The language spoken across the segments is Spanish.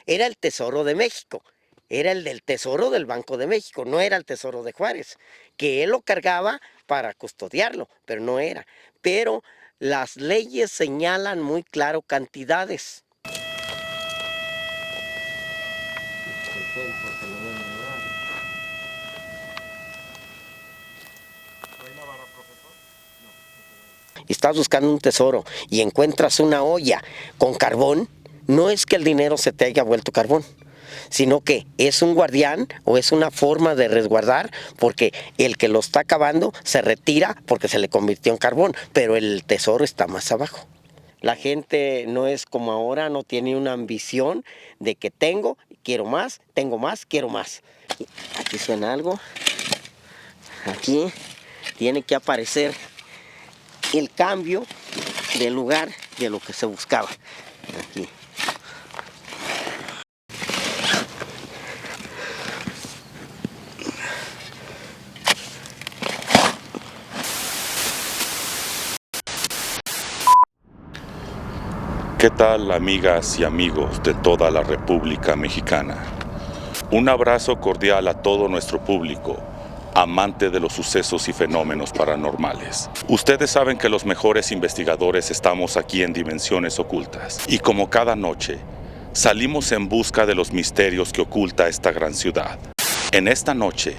era el Tesoro de México, era el del Tesoro del Banco de México, no era el Tesoro de Juárez, que él lo cargaba para custodiarlo, pero no era. Pero las leyes señalan muy claro cantidades. Y estás buscando un tesoro y encuentras una olla con carbón, no es que el dinero se te haya vuelto carbón, sino que es un guardián o es una forma de resguardar, porque el que lo está cavando se retira porque se le convirtió en carbón, pero el tesoro está más abajo. La gente no es como ahora, no tiene una ambición de que quiero más, quiero más. Aquí suena algo, aquí tiene que aparecer el cambio del lugar de lo que se buscaba. Aquí. ¿Qué tal, amigas y amigos de toda la República Mexicana? Un abrazo cordial a todo nuestro público, amante de los sucesos y fenómenos paranormales. Ustedes saben que los mejores investigadores estamos aquí en Dimensiones Ocultas, y como cada noche, salimos en busca de los misterios que oculta esta gran ciudad. En esta noche,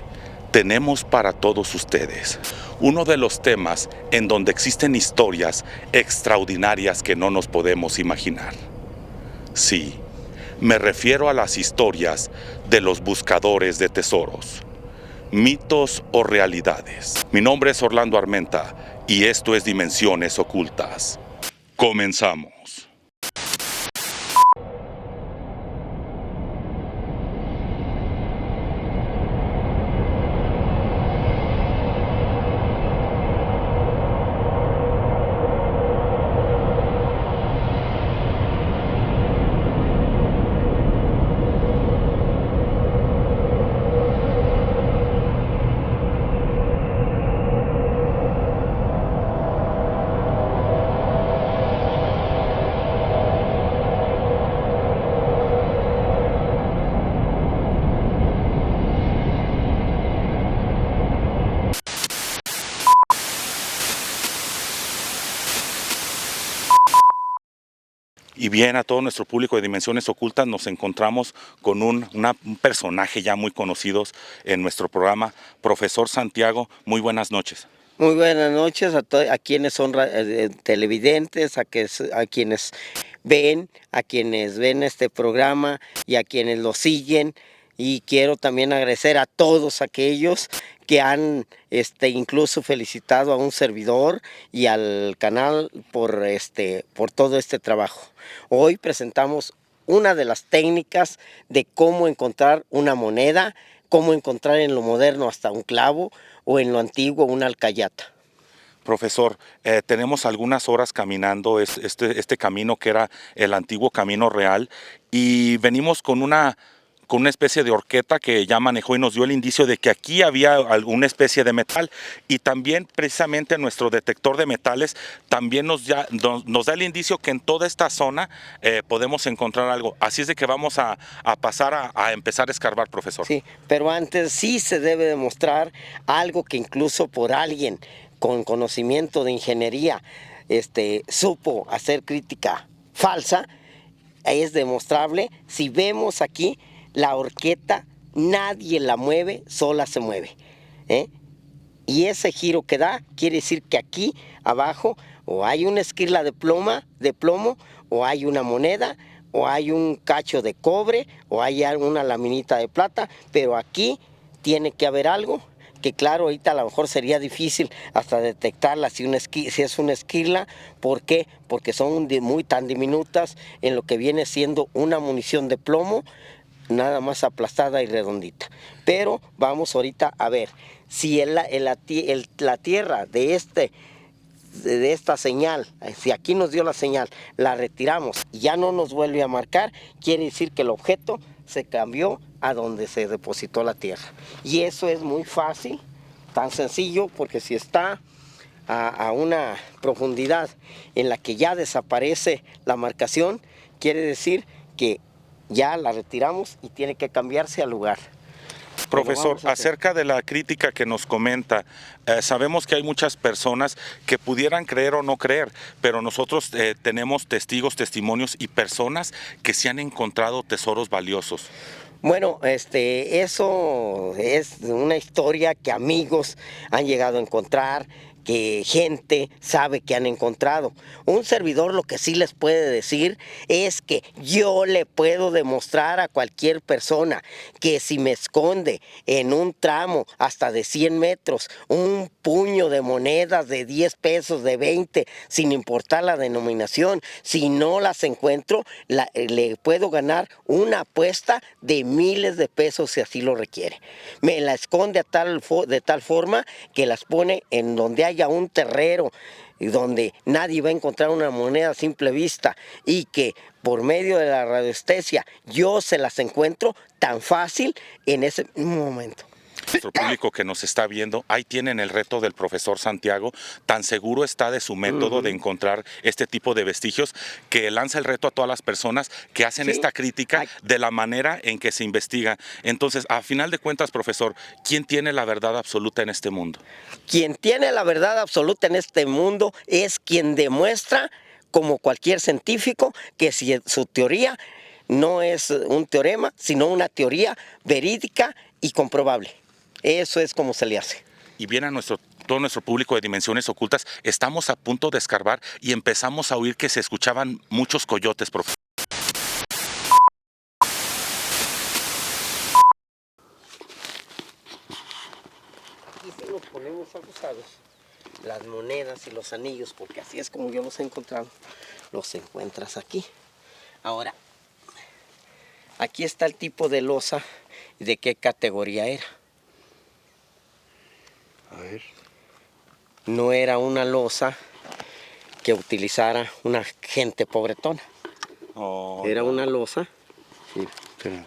tenemos para todos ustedes uno de los temas en donde existen historias extraordinarias que no nos podemos imaginar. Sí, me refiero a las historias de los buscadores de tesoros, mitos o realidades. Mi nombre es Orlando Armenta y esto es Dimensiones Ocultas. Comenzamos. Y bien, a todo nuestro público de Dimensiones Ocultas nos encontramos con un personaje ya muy conocido en nuestro programa, Profesor Santiago. Muy buenas noches. Muy buenas noches a quienes son televidentes, a quienes a quienes ven este programa y a quienes lo siguen. Y quiero también agradecer a todos aquellos que han incluso felicitado a un servidor y al canal por todo este trabajo. Hoy presentamos una de las técnicas de cómo encontrar una moneda, cómo encontrar en lo moderno hasta un clavo o en lo antiguo una alcayata. Profesor, tenemos algunas horas caminando este camino que era el antiguo Camino Real, y venimos con una especie de horqueta que ya manejó y nos dio el indicio de que aquí había alguna especie de metal, y también precisamente nuestro detector de metales también nos da el indicio que en toda esta zona podemos encontrar algo. Así es de que vamos a pasar a empezar a escarbar, profesor. Sí, pero antes sí se debe demostrar algo que incluso por alguien con conocimiento de ingeniería supo hacer crítica falsa. Es demostrable. Si vemos aquí la horqueta, nadie la mueve, sola se mueve, ¿eh? Y ese giro que da quiere decir que aquí abajo o hay una esquila de plomo, o hay una moneda, o hay un cacho de cobre, o hay una laminita de plata, pero aquí tiene que haber algo que, claro, ahorita a lo mejor sería difícil hasta detectarla si es una esquila. ¿Por qué? Porque son muy tan diminutas en lo que viene siendo una munición de plomo, nada más aplastada y redondita. Pero vamos ahorita a ver si la tierra de esta señal, si aquí nos dio la señal, la retiramos y ya no nos vuelve a marcar, quiere decir que el objeto se cambió a donde se depositó la tierra. Y eso es muy fácil, tan sencillo, porque si está a una profundidad en la que ya desaparece la marcación, quiere decir que ya la retiramos y tiene que cambiarse al lugar. Profesor, acerca de la crítica que nos comenta, sabemos que hay muchas personas que pudieran creer o no creer, pero nosotros tenemos testigos, testimonios y personas que se han encontrado tesoros valiosos. Bueno, eso es una historia que amigos han llegado a encontrar, que gente sabe que han encontrado. Un servidor lo que sí les puede decir es que yo le puedo demostrar a cualquier persona que si me esconde en un tramo hasta de 100 metros un puño de monedas de 10 pesos, de 20, sin importar la denominación, si no las encuentro, le puedo ganar una apuesta de miles de pesos si así lo requiere. Me la esconde de tal forma que las pone en donde haya un terrero y donde nadie va a encontrar una moneda a simple vista, y que por medio de la radiestesia yo se las encuentro tan fácil en ese momento. Nuestro público que nos está viendo, ahí tienen el reto del profesor Santiago, tan seguro está de su método de encontrar este tipo de vestigios, que lanza el reto a todas las personas que hacen esta crítica de la manera en que se investiga. Entonces, a final de cuentas, profesor, ¿quién tiene la verdad absoluta en este mundo? Quien tiene la verdad absoluta en este mundo es quien demuestra, como cualquier científico, que si su teoría no es un teorema, sino una teoría verídica y comprobable. Eso es como se le hace. Y viene a todo nuestro público de Dimensiones Ocultas, estamos a punto de escarbar y empezamos a oír que se escuchaban muchos coyotes, profesor. Y si nos ponemos abusados, las monedas y los anillos, porque así es como yo los he encontrado, los encuentras aquí. Ahora, aquí está el tipo de loza y de qué categoría era. A ver. No era una loza que utilizara una gente pobretona. Oh, Era una loza. Sí, espera.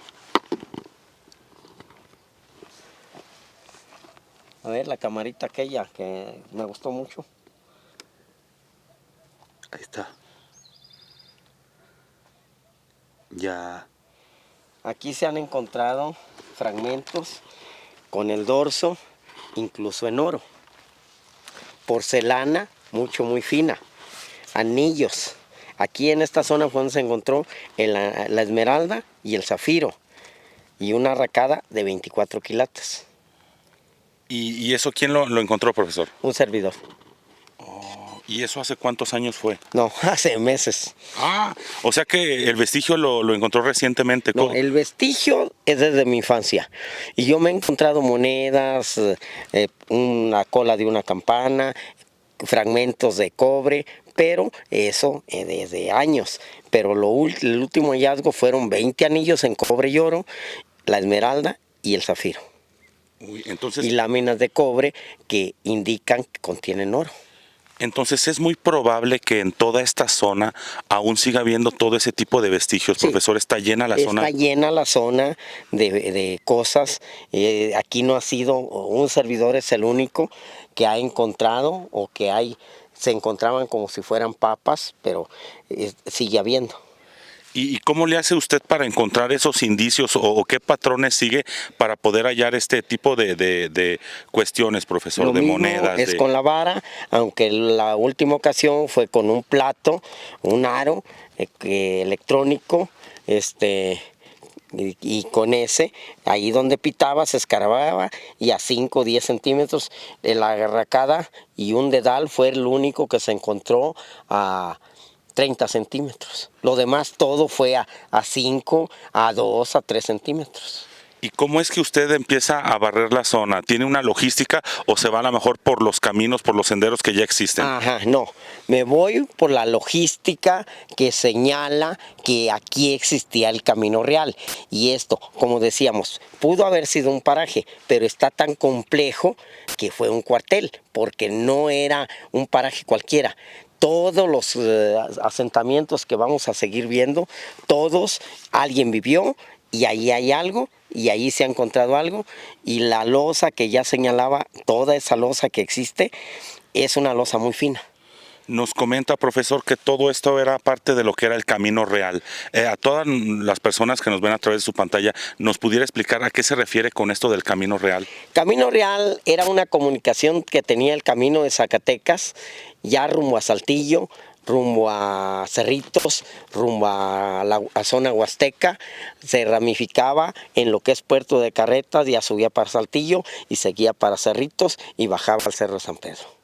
A ver, la camarita aquella que me gustó mucho. Ahí está. Ya. Aquí se han encontrado fragmentos con el dorso, incluso en oro. Porcelana, muy fina. Anillos. Aquí en esta zona fue donde se encontró la esmeralda y el zafiro. Y una arracada de 24 quilates. ¿Y eso quién lo encontró, profesor? Un servidor. ¿Y eso hace cuántos años fue? No, hace meses. Ah, o sea que el vestigio lo encontró recientemente. No, el vestigio es desde mi infancia. Y yo me he encontrado monedas, una cola de una campana, fragmentos de cobre, pero eso desde años. Pero el último hallazgo fueron 20 anillos en cobre y oro, la esmeralda y el zafiro. Uy, entonces, y láminas de cobre que indican que contienen oro. Entonces es muy probable que en toda esta zona aún siga habiendo todo ese tipo de vestigios, Sí, profesor. Está llena la zona. Está llena la zona de cosas. Aquí no ha sido, un servidor es el único que ha encontrado o que se encontraban como si fueran papas, pero sigue habiendo. ¿Y cómo le hace usted para encontrar esos indicios o qué patrones sigue para poder hallar este tipo de cuestiones, profesor, de monedas? Es con la vara, aunque la última ocasión fue con un plato, un aro electrónico, y con ese, ahí donde pitaba, se escarbaba y a 5 o 10 centímetros la arracada y un dedal fue el único que se encontró a 30 centímetros. Lo demás todo fue a 5, a 2, a 3 centímetros. ¿Y cómo es que usted empieza a barrer la zona? ¿Tiene una logística o se va a lo mejor por los caminos, por los senderos que ya existen? Ajá, no. Me voy por la logística que señala que aquí existía el camino real. Y esto, como decíamos, pudo haber sido un paraje, pero está tan complejo que fue un cuartel, porque no era un paraje cualquiera. Todos los asentamientos que vamos a seguir viendo, todos alguien vivió y ahí hay algo y ahí se ha encontrado algo, y la loza que ya señalaba, toda esa loza que existe, es una loza muy fina. Nos comenta, profesor, que todo esto era parte de lo que era el Camino Real. A todas las personas que nos ven a través de su pantalla, ¿nos pudiera explicar a qué se refiere con esto del Camino Real? Camino Real era una comunicación que tenía el camino de Zacatecas, ya rumbo a Saltillo, rumbo a Cerritos, rumbo a la zona huasteca, se ramificaba en lo que es Puerto de Carretas, ya subía para Saltillo y seguía para Cerritos y bajaba al Cerro de San Pedro.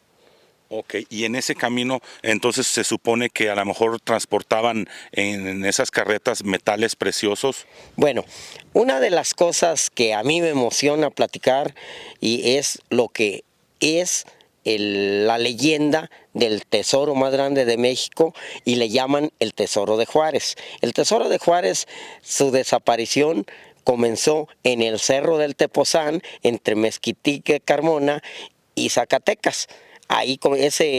Ok, y en ese camino entonces se supone que a lo mejor transportaban en esas carretas metales preciosos. Bueno, una de las cosas que a mí me emociona platicar y es lo que es la leyenda del tesoro más grande de México y le llaman el Tesoro de Juárez. El Tesoro de Juárez, su desaparición comenzó en el Cerro del Tepozán, entre Mezquitique, Carmona y Zacatecas. Ahí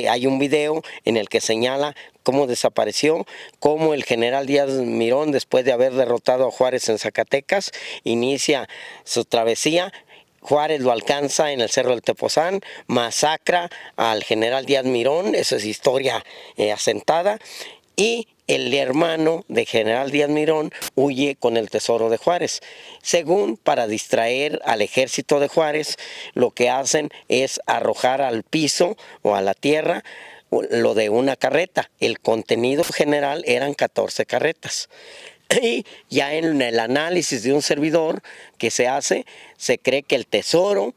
hay un video en el que señala cómo desapareció, cómo el general Díaz Mirón, después de haber derrotado a Juárez en Zacatecas, inicia su travesía. Juárez lo alcanza en el Cerro del Tepozán, masacra al general Díaz Mirón, esa es historia asentada, y el hermano de general Díaz Mirón huye con el tesoro de Juárez. Según, para distraer al ejército de Juárez, lo que hacen es arrojar al piso o a la tierra lo de una carreta. El contenido general eran 14 carretas. Y ya en el análisis de un servidor que se hace, se cree que el tesoro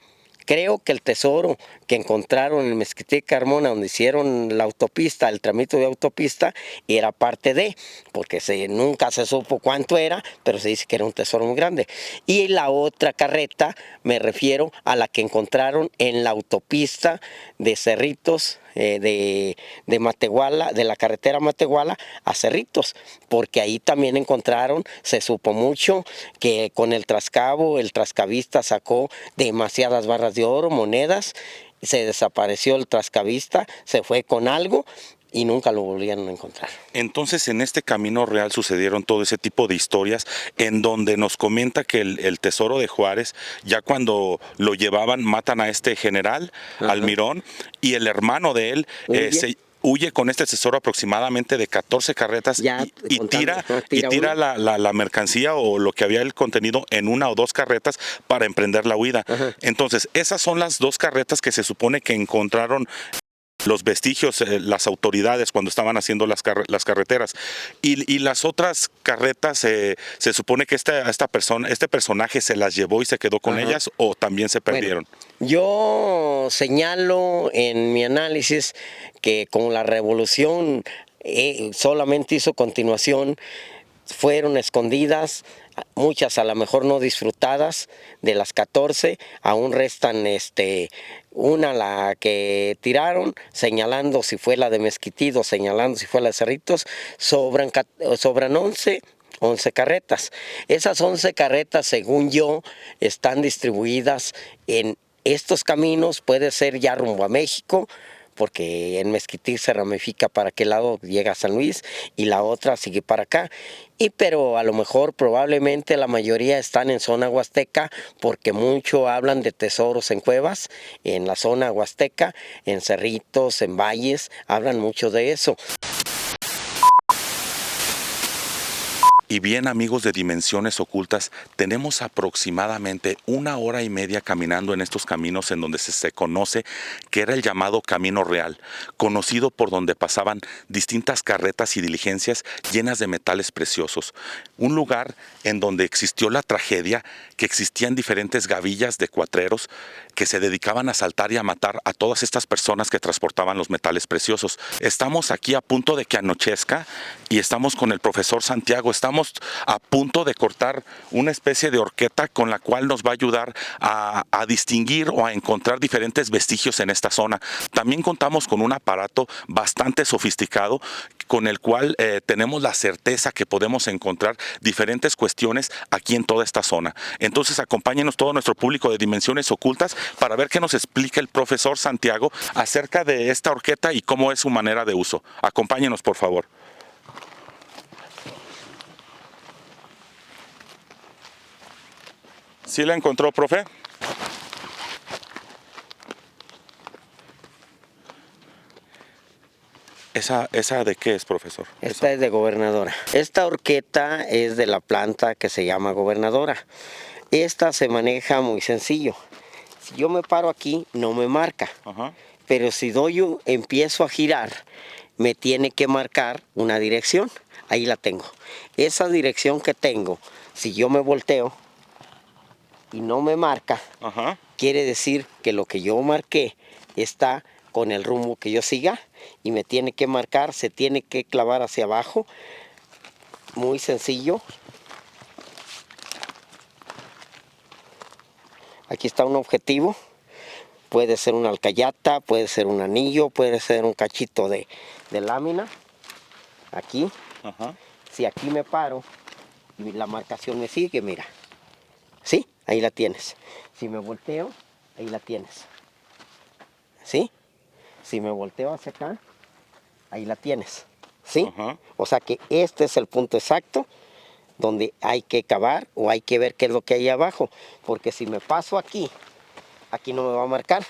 que encontraron en Mezquitic Carmona, donde hicieron la autopista, el tramito de autopista, era parte de, porque nunca se supo cuánto era, pero se dice que era un tesoro muy grande. Y la otra carreta, me refiero a la que encontraron en la autopista de Cerritos, de Matehuala, de la carretera Matehuala a Cerritos, porque ahí también encontraron, se supo mucho, que con el trascabo, el trascabista sacó demasiadas barras de oro, monedas, se desapareció el trascabista, se fue con algo y nunca lo volvieron a encontrar. Entonces en este Camino Real sucedieron todo ese tipo de historias en donde nos comenta que el tesoro de Juárez, ya cuando lo llevaban, matan a este general, al Mirón, y el hermano de él huye con este tesoro aproximadamente de 14 carretas y tira la mercancía o lo que había el contenido en una o dos carretas para emprender la huida. Entonces esas son las dos carretas que se supone que encontraron los vestigios, las autoridades cuando estaban haciendo las carreteras. Y las otras carretas, se supone que este personaje se las llevó y se quedó con ellas, o también se perdieron. Bueno, yo señalo en mi análisis que con la revolución solamente hizo continuación, fueron escondidas, muchas a lo mejor no disfrutadas. De las 14 aún restan una, la que tiraron, señalando si fue la de Mezquitido, señalando si fue la de Cerritos. Sobran 11 carretas. Esas 11 carretas, según yo, están distribuidas en estos caminos. Puede ser ya rumbo a México, porque en Mezquitic se ramifica para qué lado llega a San Luis, y la otra sigue para acá. Pero a lo mejor probablemente la mayoría están en zona huasteca, porque mucho hablan de tesoros en cuevas, en la zona huasteca, en cerritos, en valles, hablan mucho de eso. Y bien, amigos de Dimensiones Ocultas, tenemos aproximadamente 1 hora y media caminando en estos caminos en donde se conoce que era el llamado Camino Real, conocido por donde pasaban distintas carretas y diligencias llenas de metales preciosos. Un lugar en donde existió la tragedia, que existían diferentes gavillas de cuatreros que se dedicaban a asaltar y a matar a todas estas personas que transportaban los metales preciosos. Estamos aquí a punto de que anochezca y estamos con el profesor Santiago. Estamos a punto de cortar una especie de horqueta con la cual nos va a ayudar a distinguir o a encontrar diferentes vestigios en esta zona. También contamos con un aparato bastante sofisticado con el cual tenemos la certeza que podemos encontrar diferentes cuestiones aquí en toda esta zona. Entonces acompáñenos todo nuestro público de Dimensiones Ocultas para ver qué nos explica el profesor Santiago acerca de esta horqueta y cómo es su manera de uso. Acompáñenos, por favor. ¿Sí la encontró, profe? ¿Esa de qué es, profesor? Esta es de gobernadora. Esta horqueta es de la planta que se llama gobernadora. Esta se maneja muy sencillo. Si yo me paro aquí, no me marca. Ajá. Pero si empiezo a girar, me tiene que marcar una dirección. Ahí la tengo. Esa dirección que tengo, si yo me volteo y no me marca, Ajá. quiere decir que lo que yo marqué está con el rumbo que yo siga y me tiene que marcar, se tiene que clavar hacia abajo. Muy sencillo. Aquí está un objetivo. Puede ser una alcayata, puede ser un anillo, puede ser un cachito de lámina. Aquí. Ajá. Si aquí me paro y la marcación me sigue, mira. ¿Sí? Ahí la tienes. Si me volteo, ahí la tienes. ¿Sí? Si me volteo hacia acá, ahí la tienes. ¿Sí? Ajá. O sea que este es el punto exacto donde hay que cavar o hay que ver qué es lo que hay abajo. Porque si me paso aquí, aquí no me va a marcar.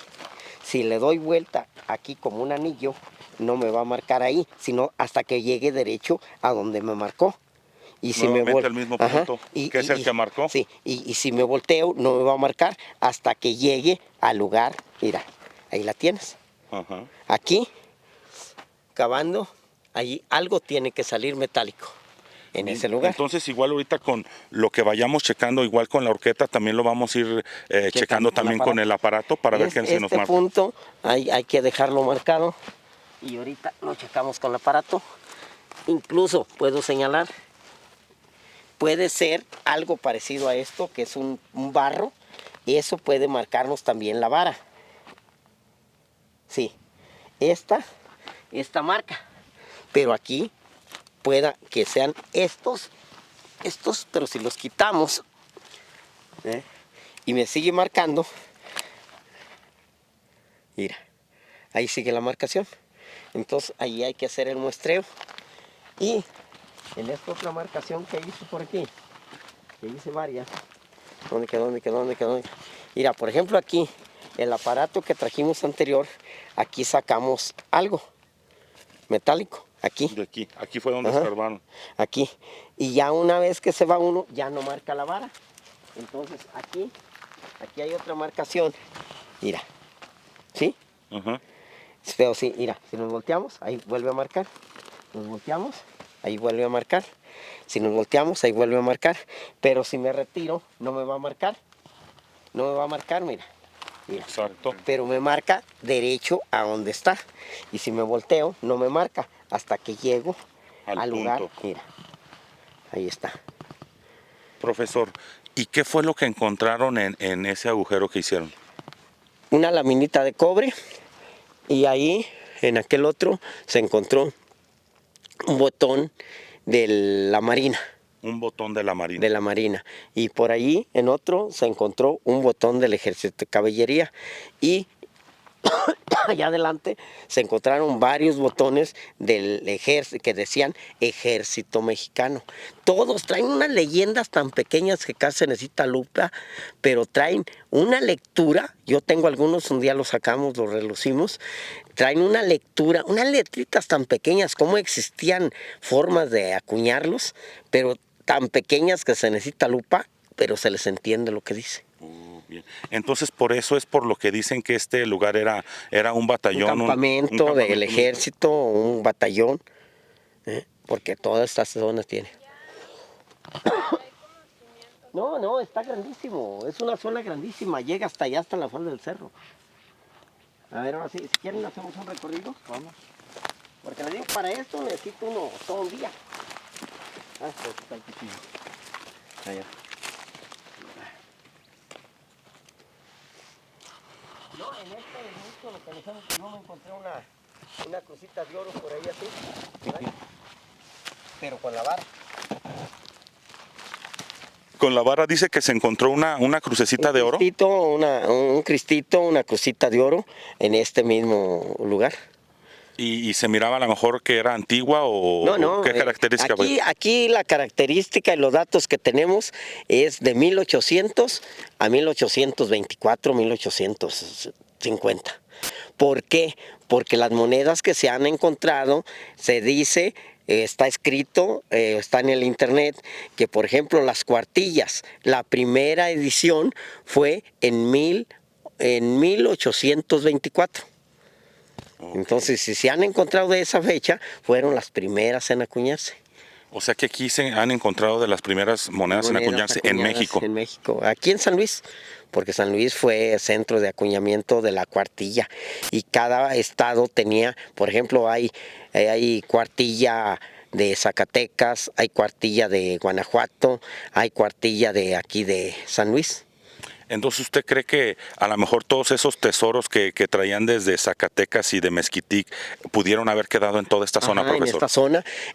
Si le doy vuelta aquí como un anillo, no me va a marcar ahí, sino hasta que llegue derecho a donde me marcó. Y si Nuevamente el mismo punto, que es el que marcó. Sí, y si me volteo, no me va a marcar hasta que llegue al lugar. Mira, ahí la tienes. Ajá. Aquí, cavando, ahí algo tiene que salir metálico en ese lugar. Entonces, igual ahorita con lo que vayamos checando, igual con la horqueta, también lo vamos a ir checando también con el aparato para ver qué se nos marca. Este punto hay que dejarlo marcado y ahorita lo checamos con el aparato. Incluso puedo señalar, puede ser algo parecido a esto, que es un barro, y eso puede marcarnos también la vara. Sí, esta marca, pero aquí pueda que sean estos, pero si los quitamos y me sigue marcando, mira, ahí sigue la marcación. Entonces ahí hay que hacer el muestreo. Y en esta otra marcación que hice por aquí, que hice varias, ¿dónde quedó? Mira, por ejemplo aquí, el aparato que trajimos anterior, aquí sacamos algo metálico, aquí. De aquí fue donde escarbaron. Aquí. Y ya una vez que se va uno, ya no marca la vara. Entonces aquí hay otra marcación. Mira, ¿sí? Ajá. Pero sí, mira, si nos volteamos, ahí vuelve a marcar. Nos volteamos, ahí vuelve a marcar. Si nos volteamos, ahí vuelve a marcar. Pero si me retiro, no me va a marcar. No me va a marcar, mira. Exacto. Pero me marca derecho a donde está. Y si me volteo, no me marca hasta que llego al lugar. Punto. Mira, ahí está. Profesor, ¿y qué fue lo que encontraron en ese agujero que hicieron? Una laminita de cobre y ahí, en aquel otro, se encontró un botón de la Marina. Un botón de la Marina. De la Marina. Y por ahí, en otro, se encontró un botón del Ejército de Caballería. Y allá adelante se encontraron varios botones del ejército que decían Ejército Mexicano. Todos traen unas leyendas tan pequeñas que casi se necesita lupa, pero traen una lectura. Yo tengo algunos, un día los sacamos, los relucimos. Traen una lectura, unas letritas tan pequeñas, como existían formas de acuñarlos, pero tan pequeñas que se necesita lupa, pero se les entiende lo que dice. Bien. Entonces, por eso es por lo que dicen que este lugar era un batallón. Un campamento del ejército, un batallón, porque todas estas zonas tienen. No, está grandísimo, es una zona grandísima, llega hasta allá, hasta la falda del cerro. A ver, ahora sí, si quieren hacemos un recorrido, vamos. Porque les digo, para esto necesito uno todo un día. Ah, pues está el pichillo. Allá. No, en este momento lo que localizamos, yo me encontré una cosita de oro por ahí así, ¿verdad? Pero con la vara. Con la vara dice que se encontró una crucecita de oro. Un cristito, una cosita de oro en este mismo lugar. ¿Y se miraba a lo mejor que era antigua o No, qué característica? Aquí la característica y los datos que tenemos es de 1800 a 1824, 1850. ¿Por qué? Porque las monedas que se han encontrado, se dice, está escrito, está en el internet, que por ejemplo las cuartillas, la primera edición fue en 1824. Okay. Entonces, si se han encontrado de esa fecha, fueron las primeras en acuñarse. O sea que aquí se han encontrado de las primeras monedas en acuñarse en México. En México, aquí en San Luis, porque San Luis fue centro de acuñamiento de la cuartilla y cada estado tenía, por ejemplo, hay cuartilla de Zacatecas, hay cuartilla de Guanajuato, hay cuartilla de aquí de San Luis. Entonces, ¿usted cree que a lo mejor todos esos tesoros que traían desde Zacatecas y de Mezquitic pudieron haber quedado en toda esta zona, profesor?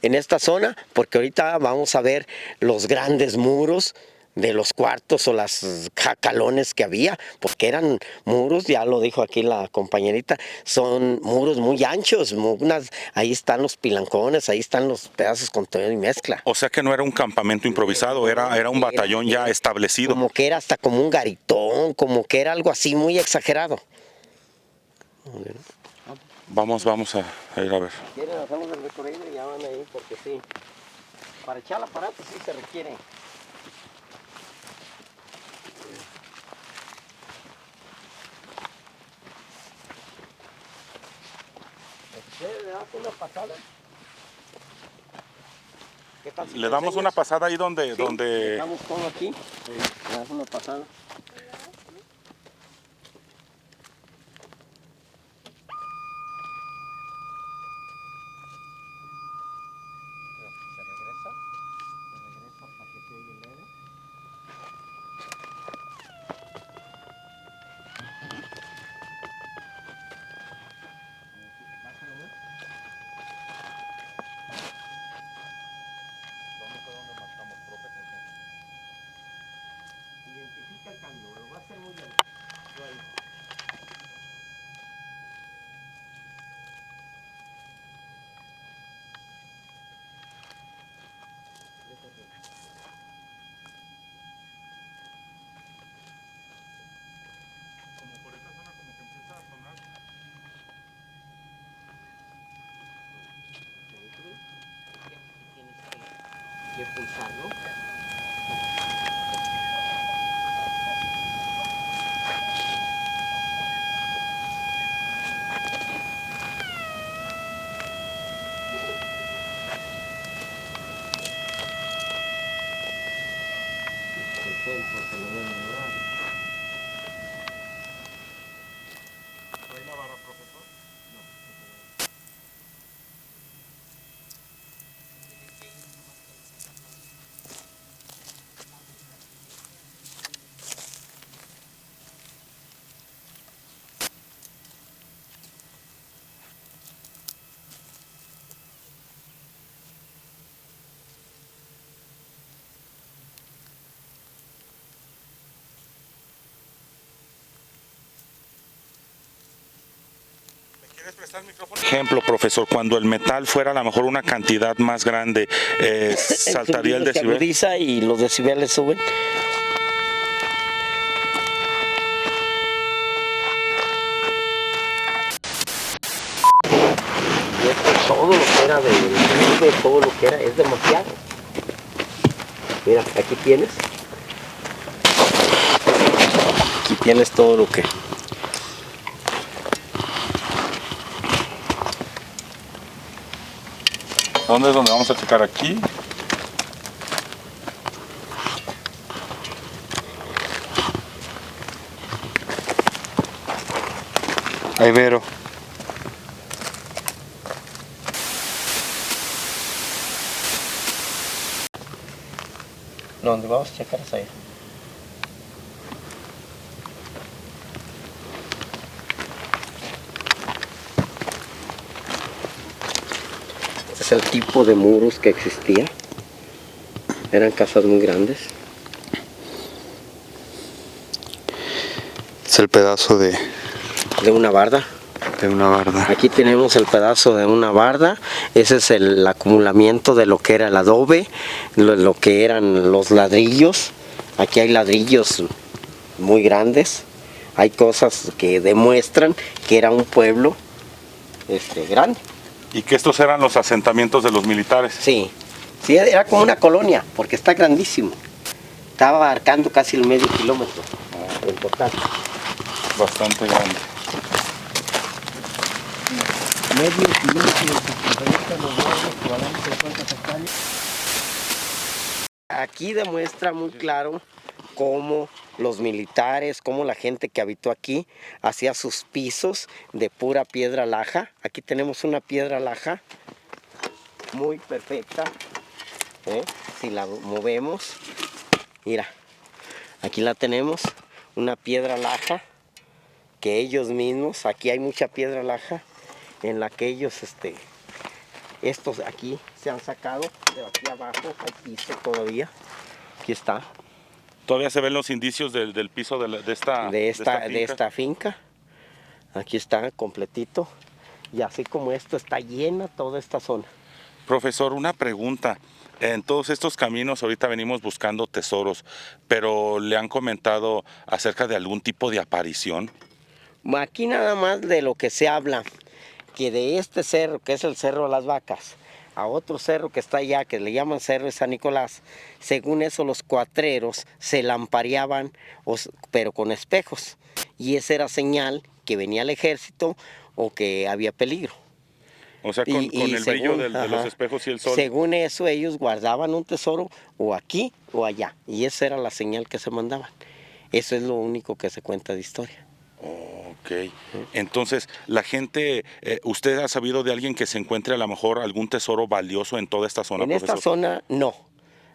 En esta zona, porque ahorita vamos a ver los grandes muros de los cuartos o las jacalones que había, porque eran muros, ya lo dijo aquí la compañerita, son muros muy anchos, ahí están los pilancones, ahí están los pedazos con todo y mezcla. O sea que no era un campamento improvisado, era un batallón ya establecido. Como que era hasta como un garitón, como que era algo así muy exagerado. Vamos a ir a ver. ¿Quieren hacemos el recorrido? Ya van ahí, porque sí, para echar el aparato sí se requiere. ¿Le das una pasada? Le damos una pasada ahí donde... Sí, dejamos todo aquí, le das una pasada. Se regresa hasta que se oye leve. Identifica el cambio, lo va a hacer muy bien. Como por esta zona como que empieza a sonar. Tienes que pulsar, ¿no? ¿Trae la vara, profesor? ¿Quieres prestar el micrófono? Ejemplo, profesor, cuando el metal fuera a lo mejor una cantidad más grande, saltaría el decibel. Se agudiza y los decibeles suben. Y esto, todo lo que era todo lo que era, es demasiado. Mira, aquí tienes todo lo que... ¿Dónde es donde vamos a checar? Aquí. Ahí Vero. ¿Dónde vamos a checar es allá? Es el tipo de muros que existía. Eran casas muy grandes. Es el pedazo de una barda. una barda. Aquí tenemos el pedazo de una barda. Ese es el acumulamiento de lo que era el adobe, lo que eran los ladrillos. Aquí hay ladrillos muy grandes. Hay cosas que demuestran que era un pueblo grande. ¿Y que estos eran los asentamientos de los militares? Sí, sí, era como una colonia, porque está grandísimo. Estaba abarcando casi el medio kilómetro en total. Bastante grande. Medio kilómetro, probablemente 50 hectáreas. Aquí demuestra muy claro cómo los militares, cómo la gente que habitó aquí hacía sus pisos de pura piedra laja. Aquí tenemos una piedra laja muy perfecta. Si la movemos, mira, aquí la tenemos, una piedra laja que ellos mismos, aquí hay mucha piedra laja en la que ellos, estos aquí se han sacado, de aquí abajo hay piso todavía, aquí está. Todavía se ven los indicios del piso de esta finca. Aquí está completito, y así como esto está llena toda esta zona. Profesor, una pregunta. En todos estos caminos ahorita venimos buscando tesoros, pero ¿le han comentado acerca de algún tipo de aparición? Aquí nada más de lo que se habla, que de este cerro, que es el Cerro de las Vacas, a otro cerro que está allá, que le llaman Cerro de San Nicolás, según eso los cuatreros se lampareaban, pero con espejos, y esa era señal que venía el ejército o que había peligro. O sea, con el brillo de los espejos y el sol. Según eso, ellos guardaban un tesoro o aquí o allá, y esa era la señal que se mandaban. Eso es lo único que se cuenta de historia. Ok, entonces la gente, ¿usted ha sabido de alguien que se encuentre a lo mejor algún tesoro valioso en toda esta zona, profesor? Esta zona no.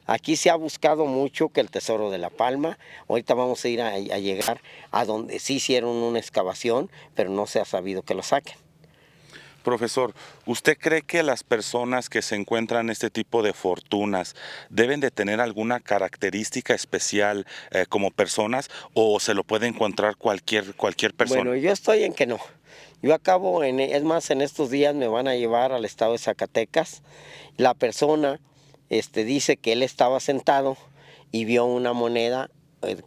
Aquí se ha buscado mucho que el tesoro de La Palma. Ahorita vamos a ir a llegar a donde sí hicieron una excavación, pero no se ha sabido que lo saquen. Profesor, ¿usted cree que las personas que se encuentran este tipo de fortunas deben de tener alguna característica especial como personas o se lo puede encontrar cualquier persona? Bueno, yo estoy en que no. Yo acabo, es más, en estos días me van a llevar al estado de Zacatecas. La persona dice que él estaba sentado y vio una moneda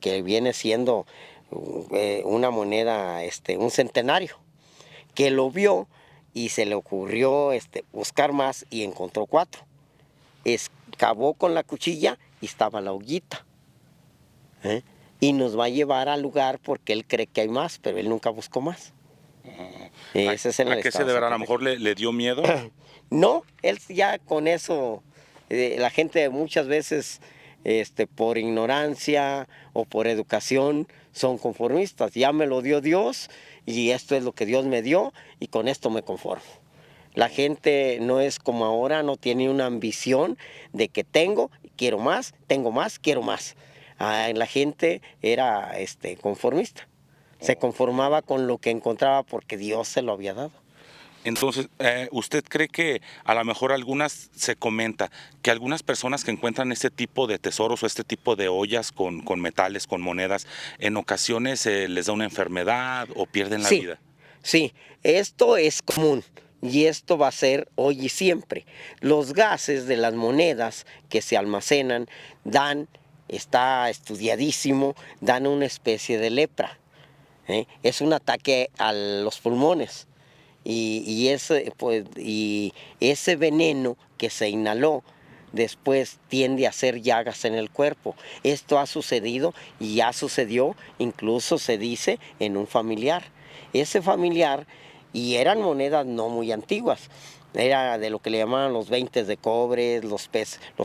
que viene siendo una moneda, un centenario, que lo vio y se le ocurrió buscar más y encontró 4. Excavó con la cuchilla y estaba la hoguita. Y nos va a llevar al lugar porque él cree que hay más, pero él nunca buscó más. Ese es ¿A qué se deberá? ¿A lo mejor le dio miedo? No, él ya con eso, la gente muchas veces por ignorancia o por educación son conformistas. Ya me lo dio Dios y esto es lo que Dios me dio y con esto me conformo. La gente no es como ahora, no tiene una ambición de que quiero más, quiero más. La gente era conformista. Se conformaba con lo que encontraba porque Dios se lo había dado. Entonces, ¿usted cree que a lo mejor se comenta que algunas personas que encuentran este tipo de tesoros o este tipo de ollas con metales, con monedas, en ocasiones les da una enfermedad o pierden la vida? Sí, esto es común. Y esto va a ser hoy y siempre. Los gases de las monedas que se almacenan está estudiadísimo, dan una especie de lepra. Es un ataque a los pulmones. Y ese veneno que se inhaló después tiende a hacer llagas en el cuerpo. Esto ha sucedido y ya sucedió, incluso se dice, en un familiar. Ese familiar, y eran monedas no muy antiguas, era de lo que le llamaban los 20 de cobre, los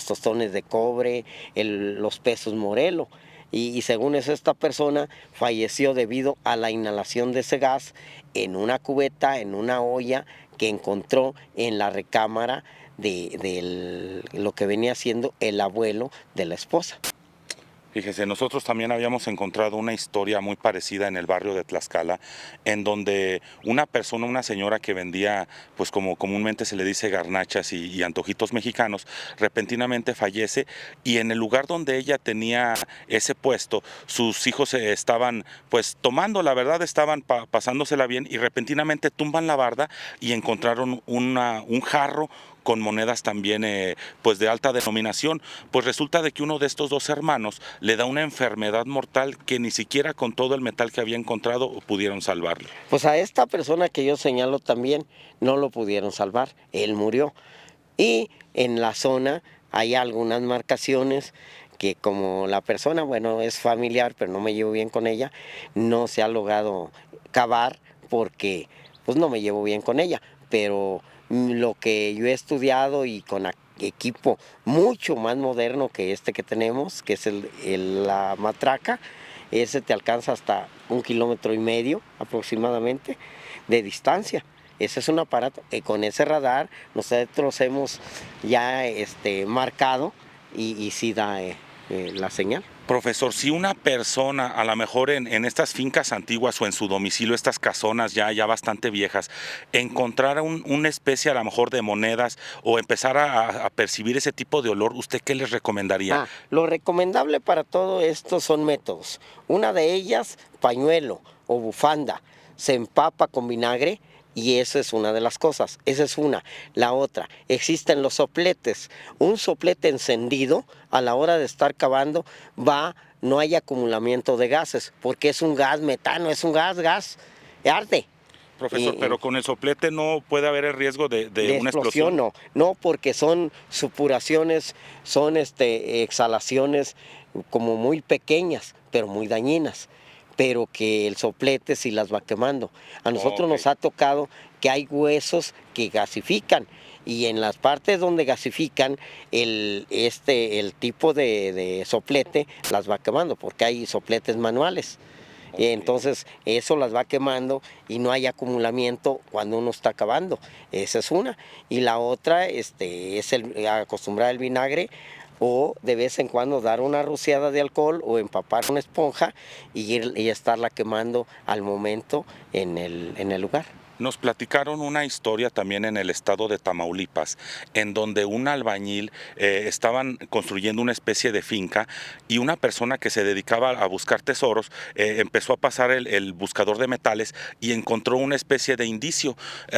tostones de cobre, los pesos Morelo. Y según eso, esta persona falleció debido a la inhalación de ese gas en una cubeta, en una olla que encontró en la recámara de lo que venía siendo el abuelo de la esposa. Fíjese, nosotros también habíamos encontrado una historia muy parecida en el barrio de Tlaxcala, en donde una persona, una señora que vendía, pues como comúnmente se le dice, garnachas y antojitos mexicanos, repentinamente fallece y en el lugar donde ella tenía ese puesto, sus hijos estaban pues tomando, la verdad estaban pasándosela bien y repentinamente tumban la barda y encontraron un jarro con monedas también pues de alta denominación. Pues resulta de que uno de estos dos hermanos le da una enfermedad mortal que ni siquiera con todo el metal que había encontrado pudieron salvarlo. Pues a esta persona que yo señalo también no lo pudieron salvar, él murió. Y en la zona hay algunas marcaciones que como la persona, bueno, es familiar, pero no me llevo bien con ella, no se ha logrado cavar porque pues no me llevo bien con ella. Pero lo que yo he estudiado y con equipo mucho más moderno que este que tenemos, que es la matraca, ese te alcanza hasta 1,5 kilómetros aproximadamente de distancia. Ese es un aparato, con ese radar nosotros hemos ya marcado y sí da la señal. Profesor, si una persona, a lo mejor en estas fincas antiguas o en su domicilio, estas casonas ya bastante viejas, encontrara una especie a lo mejor de monedas o empezara a percibir ese tipo de olor, ¿usted qué les recomendaría? Lo recomendable para todo esto son métodos. Una de ellas, pañuelo o bufanda, se empapa con vinagre. Y esa es una de las cosas, esa es una. La otra, existen los sopletes. Un soplete encendido a la hora de estar cavando no hay acumulamiento de gases, porque es un gas metano, es un gas, arde. Profesor, pero con el soplete no puede haber el riesgo de una explosión. No, porque son supuraciones, son exhalaciones como muy pequeñas, pero muy dañinas. Pero que el soplete sí las va quemando. A nosotros nos ha tocado que hay huesos que gasifican y en las partes donde gasifican el tipo de soplete las va quemando porque hay sopletes manuales. Entonces eso las va quemando y no hay acumulamiento cuando uno está cavando. Esa es una. Y la otra es acostumbrar el vinagre o de vez en cuando dar una rociada de alcohol o empapar una esponja y estarla quemando al momento en el lugar. Nos platicaron una historia también en el estado de Tamaulipas, en donde un albañil estaban construyendo una especie de finca y una persona que se dedicaba a buscar tesoros empezó a pasar el buscador de metales y encontró una especie de indicio.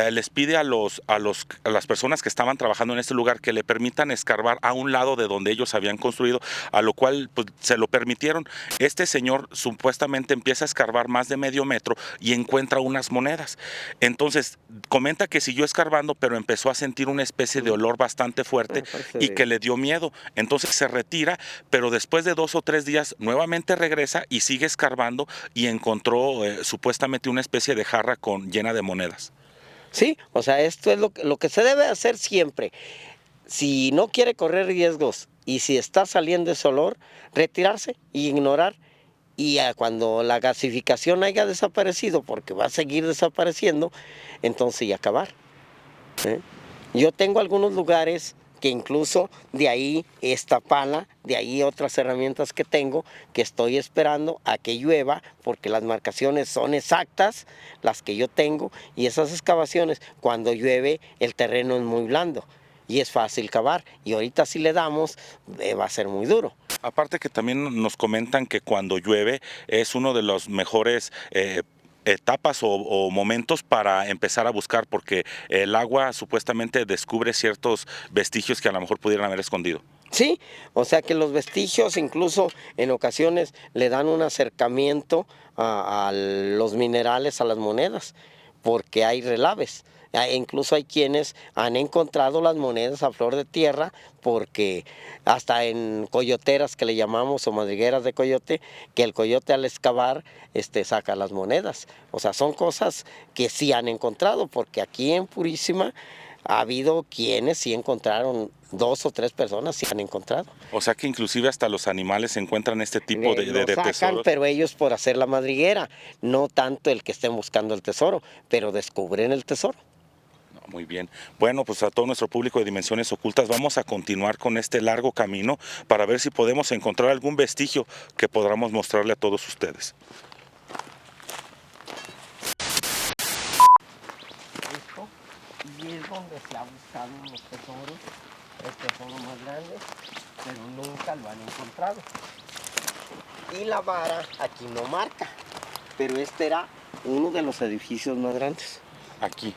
Les pide a las personas que estaban trabajando en este lugar que le permitan escarbar a un lado de donde ellos habían construido, a lo cual pues, se lo permitieron. Este señor supuestamente empieza a escarbar más de medio metro y encuentra unas monedas. Entonces, comenta que siguió escarbando, pero empezó a sentir una especie de olor bastante fuerte y que le dio miedo. Entonces se retira, pero después de 2 o 3 días nuevamente regresa y sigue escarbando y encontró supuestamente una especie de jarra llena de monedas. Sí, o sea, esto es lo que se debe hacer siempre. Si no quiere correr riesgos y si está saliendo ese olor, retirarse y ignorar. Y cuando la gasificación haya desaparecido, porque va a seguir desapareciendo, entonces ya acabar. Yo tengo algunos lugares que incluso de ahí esta pala, de ahí otras herramientas que tengo, que estoy esperando a que llueva, porque las marcaciones son exactas, las que yo tengo, y esas excavaciones, cuando llueve, el terreno es muy blando. Y es fácil cavar, y ahorita si le damos, va a ser muy duro. Aparte que también nos comentan que cuando llueve es uno de los mejores etapas o momentos para empezar a buscar, porque el agua supuestamente descubre ciertos vestigios que a lo mejor pudieran haber escondido. Sí, o sea que los vestigios incluso en ocasiones le dan un acercamiento a los minerales, a las monedas, porque hay relaves. Incluso hay quienes han encontrado las monedas a flor de tierra porque hasta en coyoteras que le llamamos o madrigueras de coyote, que el coyote al excavar saca las monedas. O sea, son cosas que sí han encontrado, porque aquí en Purísima ha habido quienes sí encontraron, 2 o 3 personas sí han encontrado. O sea que inclusive hasta los animales encuentran este tipo de sacan, tesoros. Pero ellos por hacer la madriguera, no tanto el que estén buscando el tesoro, pero descubren el tesoro. Muy bien. Bueno, pues a todo nuestro público de Dimensiones Ocultas vamos a continuar con este largo camino para ver si podemos encontrar algún vestigio que podamos mostrarle a todos ustedes. Esto, y es donde se ha buscado los tesoros, el tesoro más grande, pero nunca lo han encontrado. Y la vara aquí no marca, pero este era uno de los edificios más grandes. Aquí.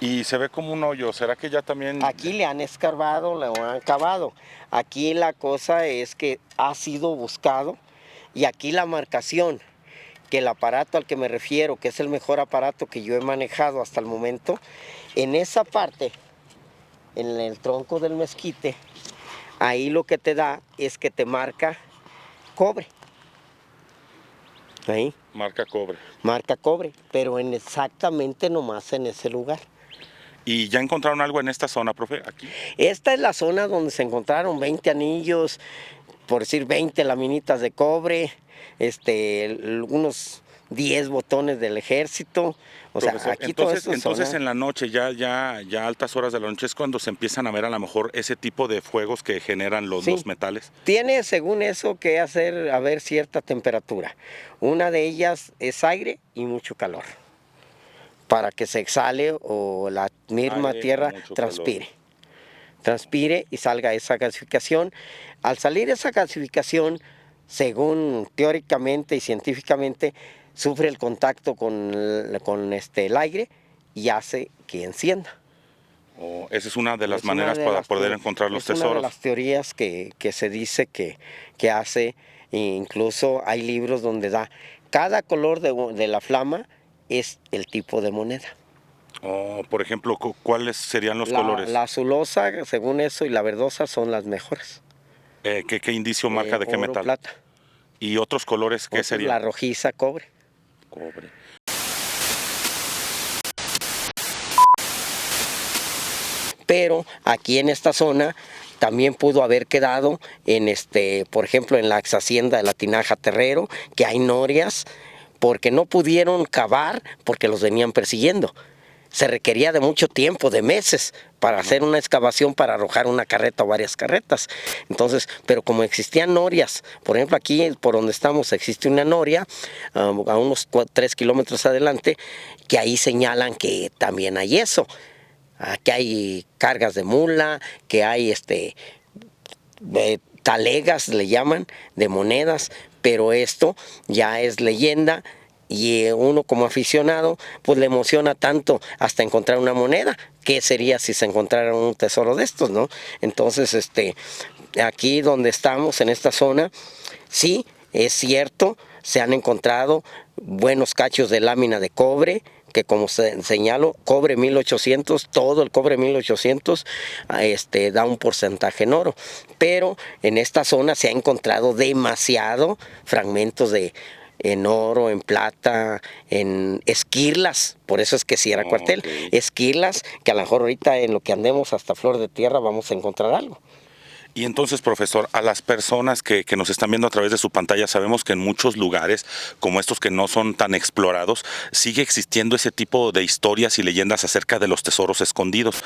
Y se ve como un hoyo, ¿será que ya también...? Aquí le han escarbado, le han cavado. Aquí la cosa es que ha sido buscado y aquí la marcación, que el aparato al que me refiero, que es el mejor aparato que yo he manejado hasta el momento, en esa parte, en el tronco del mezquite, ahí lo que te da es que te marca cobre. Ahí. Marca cobre. Marca cobre, pero exactamente nomás en ese lugar. ¿Y ya encontraron algo en esta zona, profe? Aquí. Esta es la zona donde se encontraron 20 anillos, por decir 20 laminitas de cobre, unos 10 botones del ejército. O sea, Profesor, aquí todo esto entonces en la noche, ya altas horas de la noche, es cuando se empiezan a ver a lo mejor ese tipo de fuegos que generan los metales. Tiene, según eso, que hacer, haber cierta temperatura. Una de ellas es aire y mucho calor, para que se exhale o la misma Aire, tierra transpire. Transpire y salga esa gasificación. Al salir esa gasificación, según teóricamente y científicamente, sufre el contacto con el aire y hace que encienda. Esa es una de las maneras para poder encontrar los tesoros. Es una de las teorías que se dice que hace, e incluso hay libros donde da cada color de la flama es el tipo de moneda. Por ejemplo, ¿cuáles serían los colores? La azulosa, según eso, y la verdosa son las mejores. ¿Qué indicio marca de qué oro, metal? Plata. ¿Y otros colores qué serían? La rojiza, cobre. Cobre. Pero aquí en esta zona también pudo haber quedado por ejemplo, en la ex hacienda de la Tinaja Terrero, que hay norias, porque no pudieron cavar porque los venían persiguiendo. Se requería de mucho tiempo, de meses, para hacer una excavación para arrojar una carreta o varias carretas. Entonces, pero como existían norias, por ejemplo, aquí por donde estamos existe una noria, a unos 3 kilómetros adelante, que ahí señalan que también hay eso. Que hay cargas de mula, que hay talegas, le llaman, de monedas, pero esto ya es leyenda y uno como aficionado pues le emociona tanto hasta encontrar una moneda. ¿Qué sería si se encontrara un tesoro de estos, no? Entonces, aquí donde estamos, en esta zona, sí, es cierto, se han encontrado buenos cachos de lámina de cobre, que como señalo, cobre 1800, todo el cobre 1800 da un porcentaje en oro. Pero en esta zona se ha encontrado demasiado fragmentos en oro, en plata, en esquirlas, por eso es que Sierra Cuartel, esquirlas, que a lo mejor ahorita en lo que andemos hasta Flor de Tierra vamos a encontrar algo. Y entonces, profesor, a las personas que nos están viendo a través de su pantalla, sabemos que en muchos lugares, como estos que no son tan explorados, sigue existiendo ese tipo de historias y leyendas acerca de los tesoros escondidos.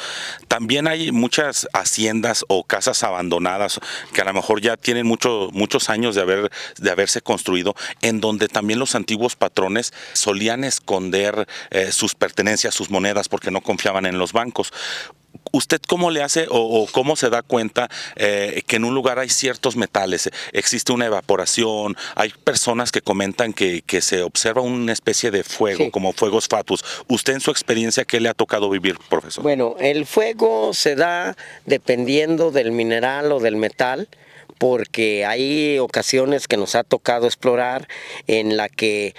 También hay muchas haciendas o casas abandonadas que a lo mejor ya tienen muchos años de haberse construido, en donde también los antiguos patrones solían esconder sus pertenencias, sus monedas, porque no confiaban en los bancos. ¿Usted cómo le hace o cómo se da cuenta que en un lugar hay ciertos metales? ¿Existe una evaporación? Hay personas que comentan que se observa una especie de fuego, como fuegos fatuos. ¿Usted en su experiencia qué le ha tocado vivir, profesor? Bueno, el fuego se da dependiendo del mineral o del metal, porque hay ocasiones que nos ha tocado explorar en la que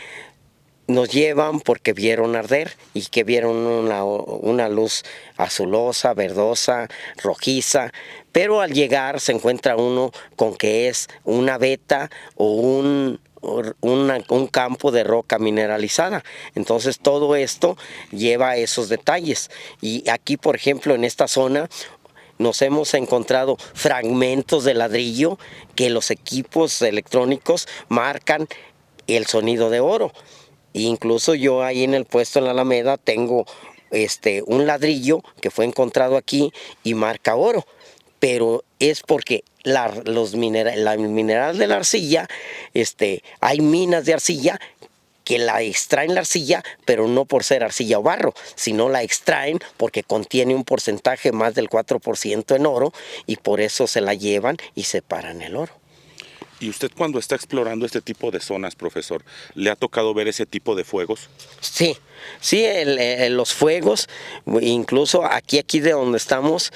nos llevan porque vieron arder y que vieron una luz azulosa, verdosa, rojiza, pero al llegar se encuentra uno con que es una veta o un campo de roca mineralizada. Entonces todo esto lleva a esos detalles. Y aquí, por ejemplo, en esta zona nos hemos encontrado fragmentos de ladrillo que los equipos electrónicos marcan el sonido de oro. Incluso yo ahí en el puesto en la Alameda tengo un ladrillo que fue encontrado aquí y marca oro, pero es porque el mineral de la arcilla, hay minas de arcilla que la extraen la arcilla, pero no por ser arcilla o barro, sino la extraen porque contiene un porcentaje más del 4% en oro y por eso se la llevan y separan el oro. ¿Y usted cuando está explorando este tipo de zonas, profesor, le ha tocado ver ese tipo de fuegos? Sí, sí, los fuegos, incluso aquí de donde estamos,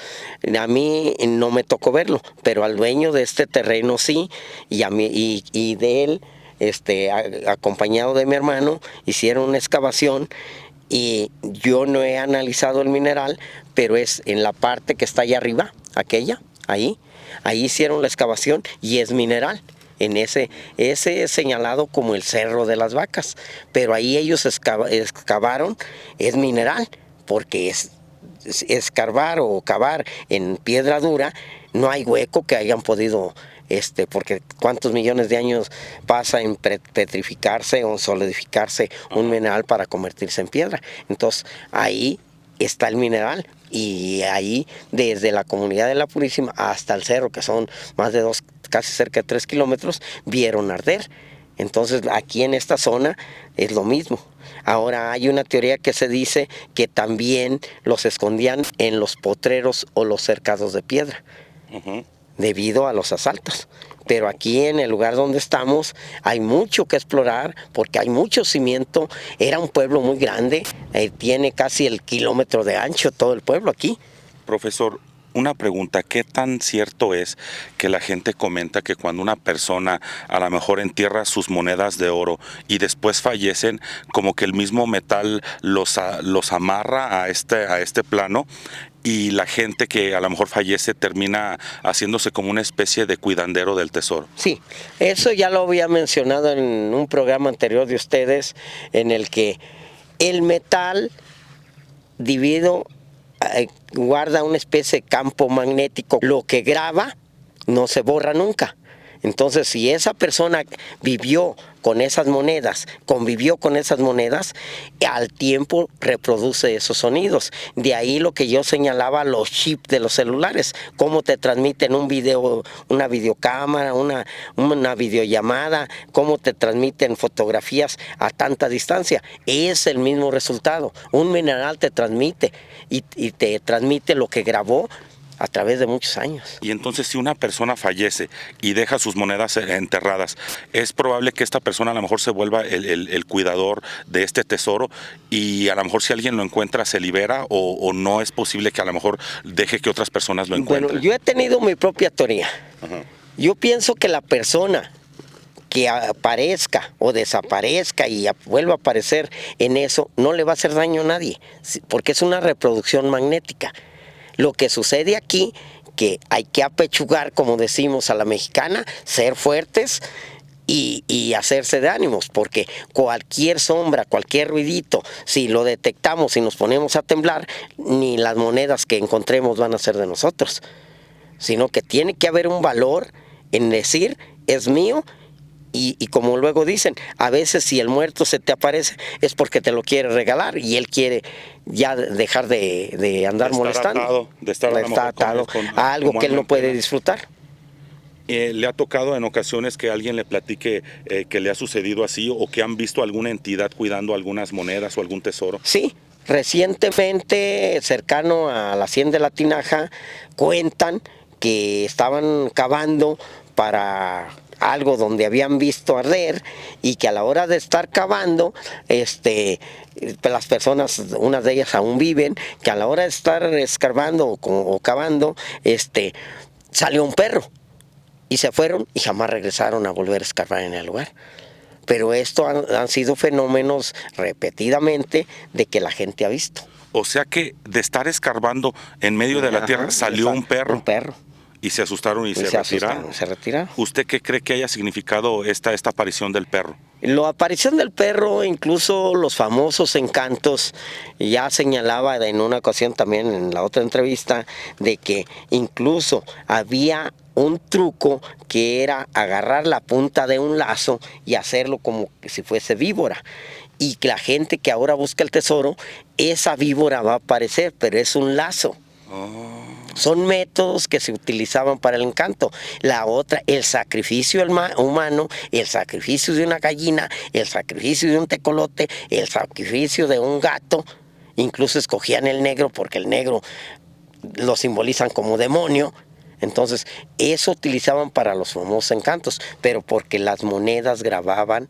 a mí no me tocó verlo, pero al dueño de este terreno sí, y a mí y de él, acompañado de mi hermano, hicieron una excavación y yo no he analizado el mineral, pero es en la parte que está allá arriba, ahí hicieron la excavación y es mineral. En ese es señalado como el Cerro de las Vacas, pero ahí ellos excavaron, es mineral, porque es escarbar o cavar en piedra dura, no hay hueco que hayan podido, porque cuántos millones de años pasa en petrificarse o solidificarse un mineral para convertirse en piedra. Entonces ahí está el mineral. Y ahí, desde la comunidad de La Purísima hasta el cerro, que son más de 2, casi cerca de 3 kilómetros, vieron arder. Entonces, aquí en esta zona es lo mismo. Ahora hay una teoría que se dice que también los escondían en los potreros o los cercados de piedra, debido a los asaltos. Pero aquí en el lugar donde estamos hay mucho que explorar porque hay mucho cimiento. Era un pueblo muy grande, tiene casi el kilómetro de ancho todo el pueblo aquí. Profesor, una pregunta, ¿qué tan cierto es que la gente comenta que cuando una persona a lo mejor entierra sus monedas de oro y después fallecen, como que el mismo metal los amarra a este plano? Y la gente que a lo mejor fallece termina haciéndose como una especie de cuidandero del tesoro. Sí, eso ya lo había mencionado en un programa anterior de ustedes, en el que el metal guarda una especie de campo magnético. Lo que graba no se borra nunca. Entonces, si esa persona vivió con esas monedas, convivió con esas monedas, al tiempo reproduce esos sonidos. De ahí lo que yo señalaba, los chips de los celulares, cómo te transmiten un video, una videocámara, una videollamada, cómo te transmiten fotografías a tanta distancia. Es el mismo resultado. Un mineral te transmite y te transmite lo que grabó a través de muchos años. Y entonces, si una persona fallece y deja sus monedas enterradas, es probable que esta persona a lo mejor se vuelva el cuidador de este tesoro, y a lo mejor si alguien lo encuentra se libera, o no es posible que a lo mejor deje que otras personas lo encuentren. Bueno, yo he tenido mi propia teoría. Yo pienso que la persona que aparezca o desaparezca y vuelva a aparecer en eso, no le va a hacer daño a nadie, porque es una reproducción magnética. Lo que sucede aquí, que hay que apechugar, como decimos a la mexicana, ser fuertes y hacerse de ánimos, porque cualquier sombra, cualquier ruidito, si lo detectamos y nos ponemos a temblar, ni las monedas que encontremos van a ser de nosotros, sino que tiene que haber un valor en decir, es mío. Y como luego dicen, a veces si el muerto se te aparece es porque te lo quiere regalar y él quiere ya dejar de andar molestando. De estar atado a algo que él no puede disfrutar. ¿Le ha tocado en ocasiones que alguien le platique que le ha sucedido así, o que han visto alguna entidad cuidando algunas monedas o algún tesoro? Sí, recientemente, cercano a la hacienda de La Tinaja, cuentan que estaban cavando para algo donde habían visto arder, y que a la hora de estar cavando, las personas, unas de ellas aún viven, que a la hora de estar escarbando o cavando, salió un perro y se fueron y jamás regresaron a volver a escarbar en el lugar. Pero esto han sido fenómenos repetidamente de que la gente ha visto. O sea que de estar escarbando en medio de la tierra salió un perro. Un perro. Y se asustaron y se retiraron. Se retiraron. ¿Usted qué cree que haya significado esta aparición del perro? La aparición del perro, incluso los famosos encantos, ya señalaba en una ocasión también en la otra entrevista, de que incluso había un truco que era agarrar la punta de un lazo y hacerlo como si fuese víbora. Y que la gente que ahora busca el tesoro, esa víbora va a aparecer, pero es un lazo. Son métodos que se utilizaban para el encanto. La otra, el sacrificio humano, el sacrificio de una gallina, el sacrificio de un tecolote, el sacrificio de un gato. Incluso escogían el negro porque el negro lo simbolizan como demonio. Entonces, eso utilizaban para los famosos encantos, pero porque las monedas grababan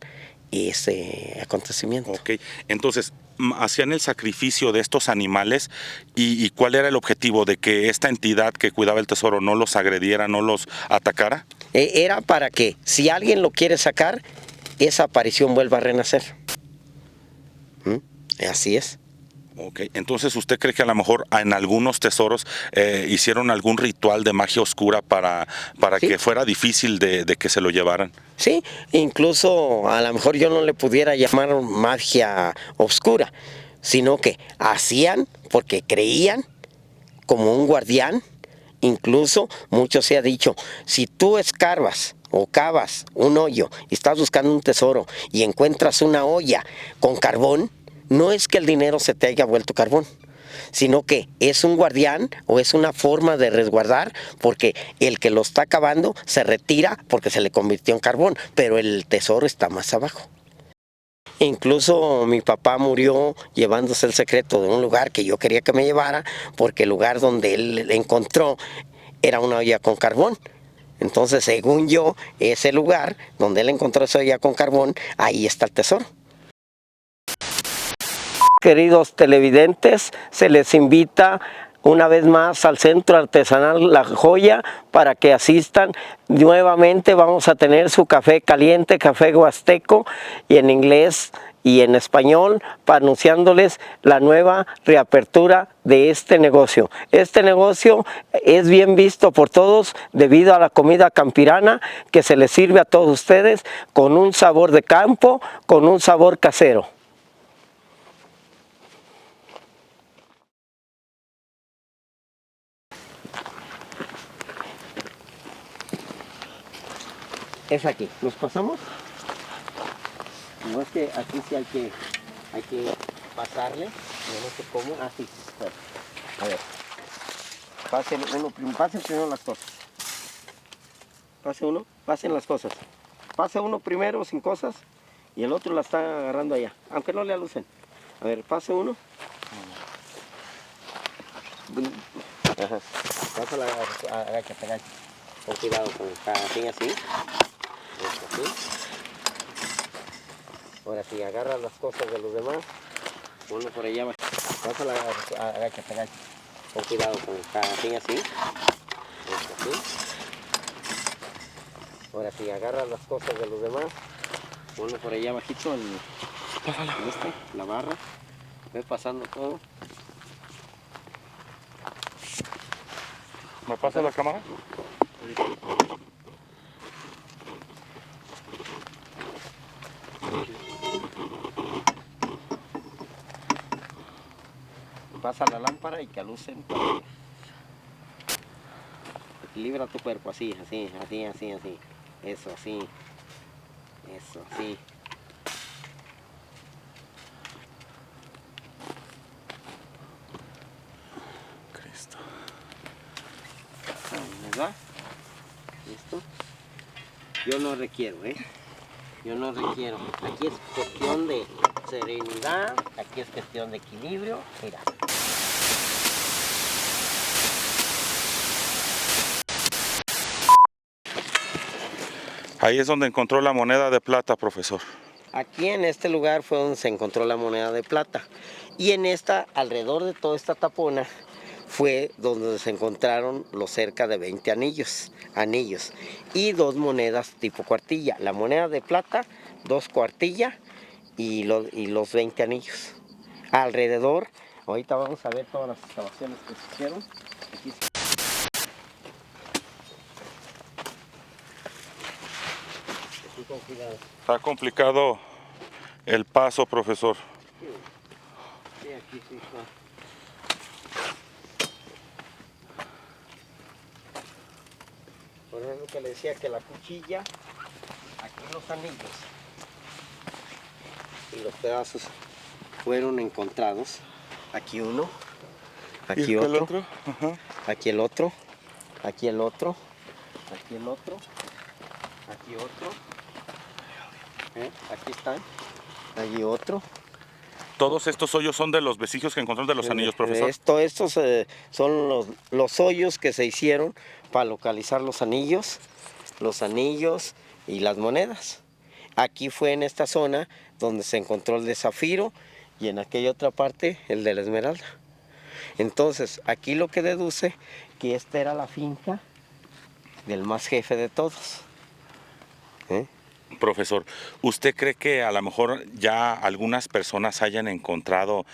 ese acontecimiento. Ok, entonces, hacían el sacrificio de estos animales y ¿cuál era el objetivo? ¿De que esta entidad que cuidaba el tesoro no los agrediera, no los atacara? Era para que, si alguien lo quiere sacar, esa aparición vuelva a renacer. Así es. Ok, entonces usted cree que a lo mejor en algunos tesoros hicieron algún ritual de magia oscura para Sí. que fuera difícil de que se lo llevaran. Sí, incluso a lo mejor yo no le pudiera llamar magia oscura, sino que hacían porque creían como un guardián. Incluso mucho se ha dicho, si tú escarbas o cavas un hoyo y estás buscando un tesoro y encuentras una olla con carbón, no es que el dinero se te haya vuelto carbón, sino que es un guardián o es una forma de resguardar, porque el que lo está cavando se retira porque se le convirtió en carbón, pero el tesoro está más abajo. Incluso mi papá murió llevándose el secreto de un lugar que yo quería que me llevara, porque el lugar donde él encontró era una olla con carbón. Entonces, según yo, ese lugar donde él encontró esa olla con carbón, ahí está el tesoro. Queridos televidentes, se les invita una vez más al Centro Artesanal La Joya para que asistan. Nuevamente vamos a tener su café caliente, café huasteco, y en inglés y en español, para anunciándoles la nueva reapertura de este negocio. Este negocio es bien visto por todos debido a la comida campirana que se les sirve a todos ustedes con un sabor de campo, con un sabor casero. Es aquí. ¿Nos pasamos? No, es que aquí sí hay que pasarle. Yo no sé cómo. Ah, sí. Bueno, a ver. Pasen primero las cosas. Pasen las cosas. Pase uno primero sin cosas y el otro la está agarrando allá. Aunque no le alucen. A ver, pase uno. Ajá. Pásala, agáchate. Con cuidado, así. Así. Ahora sí, agarra las cosas de los demás, ponlo por allá abajo. Pásala, agáchate. Con cuidado, así. Así. Ahora sí, agarra las cosas de los demás, ponlo por allá abajito en la barra. Ve pasando todo. ¿Me pasa la cámara? Pasa la lámpara y que alucen. Equilibra tu cuerpo, así. Eso, así. Cristo. ¿Verdad? ¿Listo? Yo no requiero, Yo no requiero. Aquí es cuestión de serenidad, aquí es cuestión de equilibrio. Mira. Ahí es donde encontró la moneda de plata, profesor. Aquí en este lugar fue donde se encontró la moneda de plata. Y en esta, alrededor de toda esta tapona, fue donde se encontraron los cerca de 20 anillos y 2 monedas tipo cuartilla. La moneda de plata, 2 cuartillas y los 20 anillos. Alrededor, ahorita vamos a ver todas las excavaciones que se hicieron. Aquí con cuidado. Está complicado el paso, profesor. Sí, aquí sí está. Por eso que le decía que la cuchilla, aquí los anillos y los pedazos fueron encontrados. Aquí uno, aquí otro, aquí el otro, aquí el otro, aquí el otro, aquí otro. Aquí están, allí otro, ¿Todos estos hoyos son de los vestigios que encontraron de los anillos, profesor? Estos son los hoyos que se hicieron para localizar los anillos y las monedas. Aquí fue en esta zona donde se encontró el de zafiro y en aquella otra parte el de la esmeralda. Entonces, aquí lo que deduce que esta era la finca del más jefe de todos. Profesor, ¿usted cree que a lo mejor ya algunas personas hayan encontrado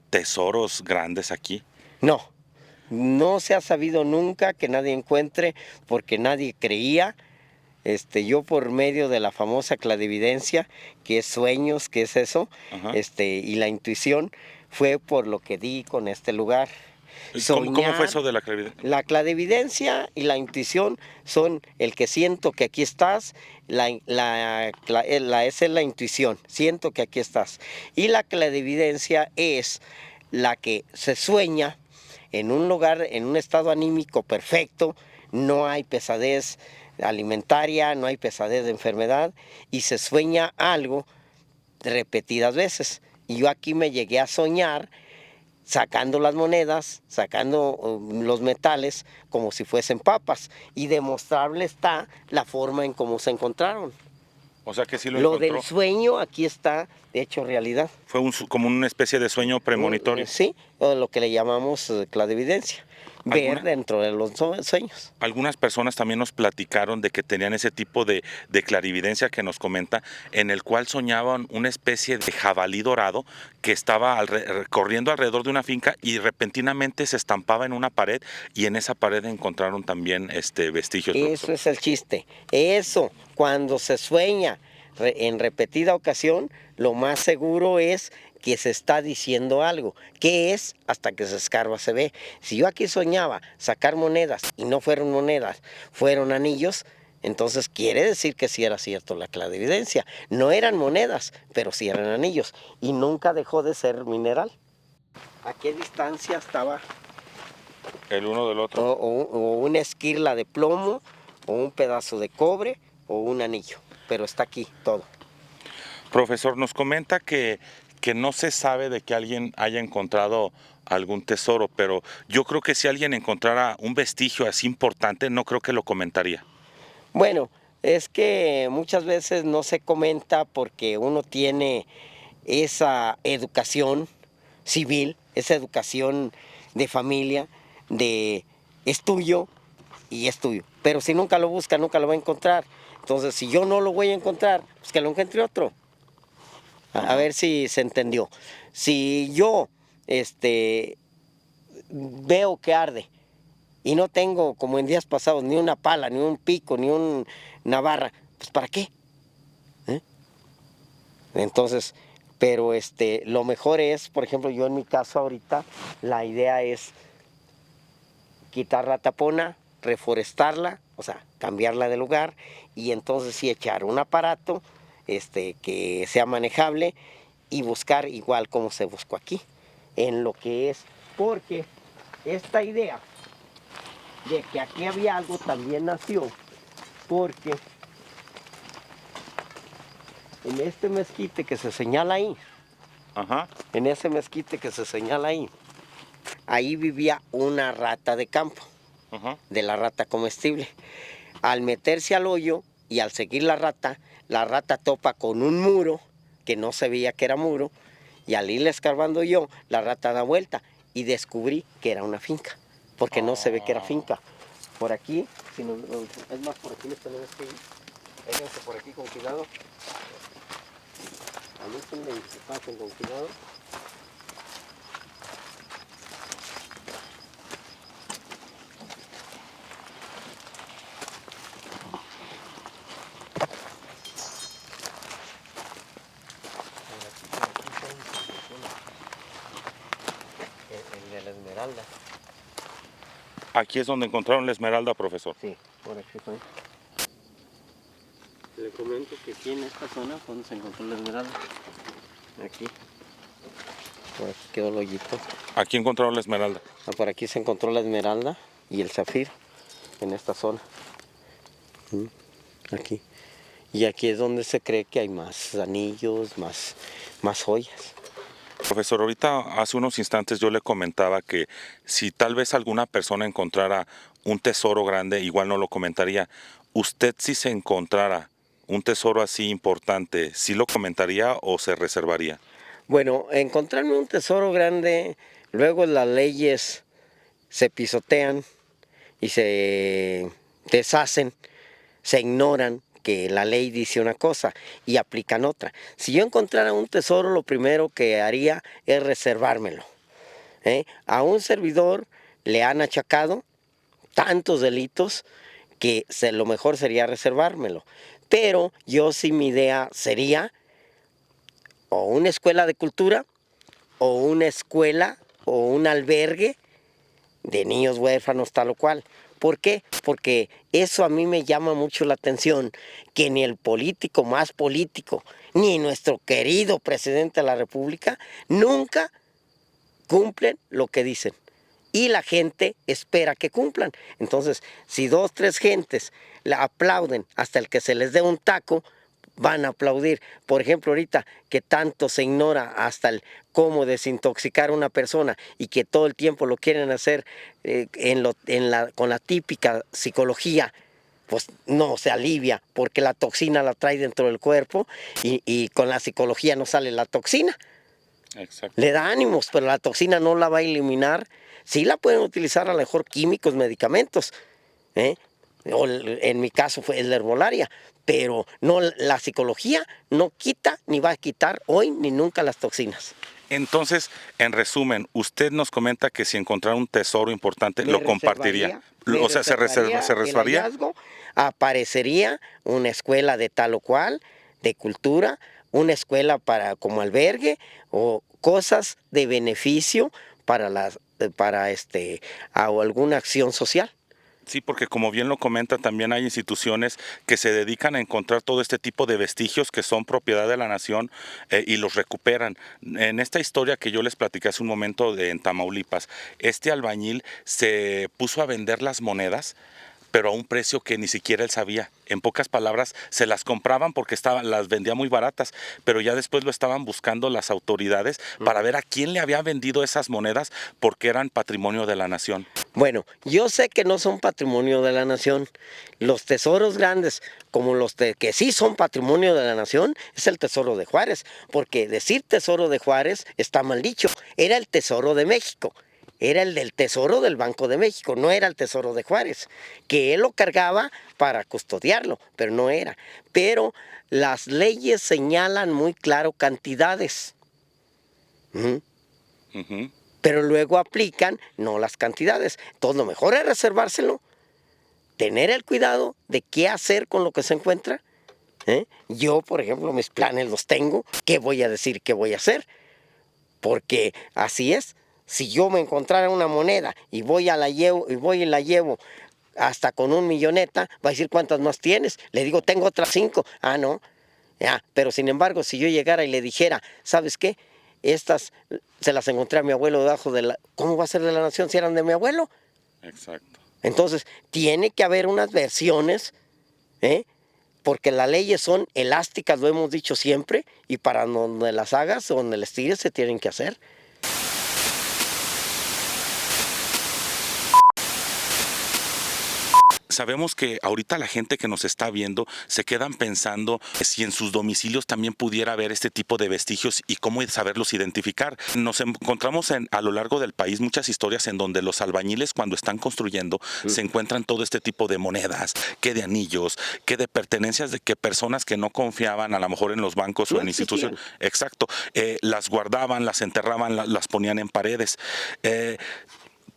tesoros grandes aquí? No, no se ha sabido nunca que nadie encuentre porque nadie creía. Yo por medio de la famosa clarividencia, que es sueños, que es eso, y la intuición, fue por lo que di con este lugar. ¿Cómo fue eso de la clarividencia? La clarividencia y la intuición son el que siento que aquí estás, esa es la intuición, siento que aquí estás. Y la clarividencia es la que se sueña en un lugar, en un estado anímico perfecto, no hay pesadez alimentaria, no hay pesadez de enfermedad y se sueña algo repetidas veces. Y yo aquí me llegué a soñar sacando las monedas, sacando los metales como si fuesen papas y demostrable está la forma en cómo se encontraron. O sea que sí lo encontró. encontró. Del sueño aquí está hecho realidad. Fue como una especie de sueño premonitorio. Sí, o lo que le llamamos clarividencia. Ver dentro de los sueños. Algunas personas también nos platicaron de que tenían ese tipo de clarividencia que nos comenta, en el cual soñaban una especie de jabalí dorado que estaba corriendo alrededor de una finca y repentinamente se estampaba en una pared y en esa pared encontraron también vestigios. Eso profesor. Es el chiste. Eso, cuando se sueña en repetida ocasión, lo más seguro es que se está diciendo algo. ¿Qué es? Hasta que se escarba se ve. Si yo aquí soñaba sacar monedas y no fueron monedas, fueron anillos, entonces quiere decir que sí era cierto la clarividencia. No eran monedas, pero sí eran anillos. Y nunca dejó de ser mineral. ¿A qué distancia estaba? El uno del otro. O una esquirla de plomo, o un pedazo de cobre, o un anillo. Pero está aquí todo. Profesor, nos comenta que no se sabe de que alguien haya encontrado algún tesoro, pero yo creo que si alguien encontrara un vestigio así importante, no creo que lo comentaría. Bueno, es que muchas veces no se comenta porque uno tiene esa educación civil, esa educación de familia, de es tuyo y es tuyo. Pero si nunca lo busca, nunca lo va a encontrar. Entonces, si yo no lo voy a encontrar, pues que lo encuentre otro. A ver si se entendió. Si yo veo que arde y no tengo, como en días pasados, ni una pala, ni un pico, ni una barra, pues ¿para qué? Entonces, pero lo mejor es, por ejemplo, yo en mi caso ahorita, la idea es quitar la tapona, reforestarla, o sea, cambiarla de lugar y entonces sí echar un aparato que sea manejable y buscar igual como se buscó aquí, en lo que es, porque esta idea de que aquí había algo también nació, porque en este mezquite que se señala ahí, en ese mezquite que se señala ahí vivía una rata de campo, de la rata comestible. Al meterse al hoyo y al seguir la rata topa con un muro que no se veía que era muro y al irle escarbando yo, la rata da vuelta y descubrí que era una finca, porque no se ve que era finca. Por aquí, es más, por aquí les tenemos que ir. Vénganse por aquí con cuidado. Alúcenme y se pasen con cuidado. El de la esmeralda. Aquí es donde encontraron la esmeralda, profesor. Sí, por aquí fue. Le comento que aquí en esta zona fue donde se encontró la esmeralda. Aquí. Por aquí quedó el hoyito. Aquí encontraron la esmeralda. Por aquí se encontró la esmeralda y el zafiro en esta zona. Aquí. Y aquí es donde se cree que hay más anillos, más joyas. Profesor, ahorita hace unos instantes yo le comentaba que si tal vez alguna persona encontrara un tesoro grande, igual no lo comentaría. ¿Usted si se encontrara un tesoro así importante, sí lo comentaría o se reservaría? Bueno, encontrarme un tesoro grande, luego las leyes se pisotean y se deshacen, se ignoran que la ley dice una cosa y aplican otra. Si yo encontrara un tesoro, lo primero que haría es reservármelo. A un servidor le han achacado tantos delitos que lo mejor sería reservármelo. Pero yo sí mi idea sería o una escuela de cultura o una escuela o un albergue de niños huérfanos tal o cual. ¿Por qué? Porque eso a mí me llama mucho la atención, que ni el político más político, ni nuestro querido presidente de la República, nunca cumplen lo que dicen. Y la gente espera que cumplan. Entonces, si 2, 3 gentes la aplauden hasta el que se les dé un taco, van a aplaudir. Por ejemplo, ahorita que tanto se ignora hasta el cómo desintoxicar a una persona y que todo el tiempo lo quieren hacer con la típica psicología, pues no se alivia porque la toxina la trae dentro del cuerpo y con la psicología no sale la toxina. Exacto. Le da ánimos, pero la toxina no la va a eliminar. Sí la pueden utilizar a lo mejor químicos, medicamentos, ¿eh? O en mi caso fue la herbolaria, pero no, la psicología no quita ni va a quitar hoy ni nunca las toxinas. Entonces, en resumen, usted nos comenta que si encontrara un tesoro importante, lo compartiría. O sea, ¿se El reservaría? hallazgo, aparecería una escuela de tal o cual, de cultura, una escuela como albergue o cosas de beneficio para alguna acción social. Sí, porque como bien lo comenta, también hay instituciones que se dedican a encontrar todo este tipo de vestigios que son propiedad de la nación y los recuperan. En esta historia que yo les platiqué hace un momento en Tamaulipas, este albañil se puso a vender las monedas, pero a un precio que ni siquiera él sabía. En pocas palabras, se las compraban porque las vendía muy baratas, pero ya después lo estaban buscando las autoridades para ver a quién le había vendido esas monedas porque eran patrimonio de la nación. Bueno, yo sé que no son patrimonio de la nación. Los tesoros grandes, como que sí son patrimonio de la nación, es el tesoro de Juárez, porque decir tesoro de Juárez está mal dicho. Era el tesoro de México. Era el del tesoro del Banco de México, no era el tesoro de Juárez, que él lo cargaba para custodiarlo, pero no era. Pero las leyes señalan muy claro cantidades. Pero luego aplican no las cantidades. Entonces lo mejor es reservárselo, tener el cuidado de qué hacer con lo que se encuentra. Yo, por ejemplo, mis planes los tengo, qué voy a decir, qué voy a hacer, porque así es. Si yo me encontrara una moneda y voy y la llevo hasta con un milloneta, va a decir cuántas más tienes. Le digo, tengo otras 5. Ah, no. Ya, pero sin embargo, si yo llegara y le dijera, ¿sabes qué? Estas se las encontré a mi abuelo debajo de la... ¿Cómo va a ser de la nación si eran de mi abuelo? Exacto. Entonces, tiene que haber unas versiones, porque las leyes son elásticas, lo hemos dicho siempre, y para donde las hagas, donde las tires, se tienen que hacer. Sabemos que ahorita la gente que nos está viendo se quedan pensando si en sus domicilios también pudiera haber este tipo de vestigios y cómo saberlos identificar. Nos encontramos a lo largo del país muchas historias en donde los albañiles cuando están construyendo se encuentran todo este tipo de monedas, que de anillos, que de pertenencias de que personas que no confiaban a lo mejor en los bancos o en instituciones, exacto, las guardaban, las enterraban, las ponían en paredes.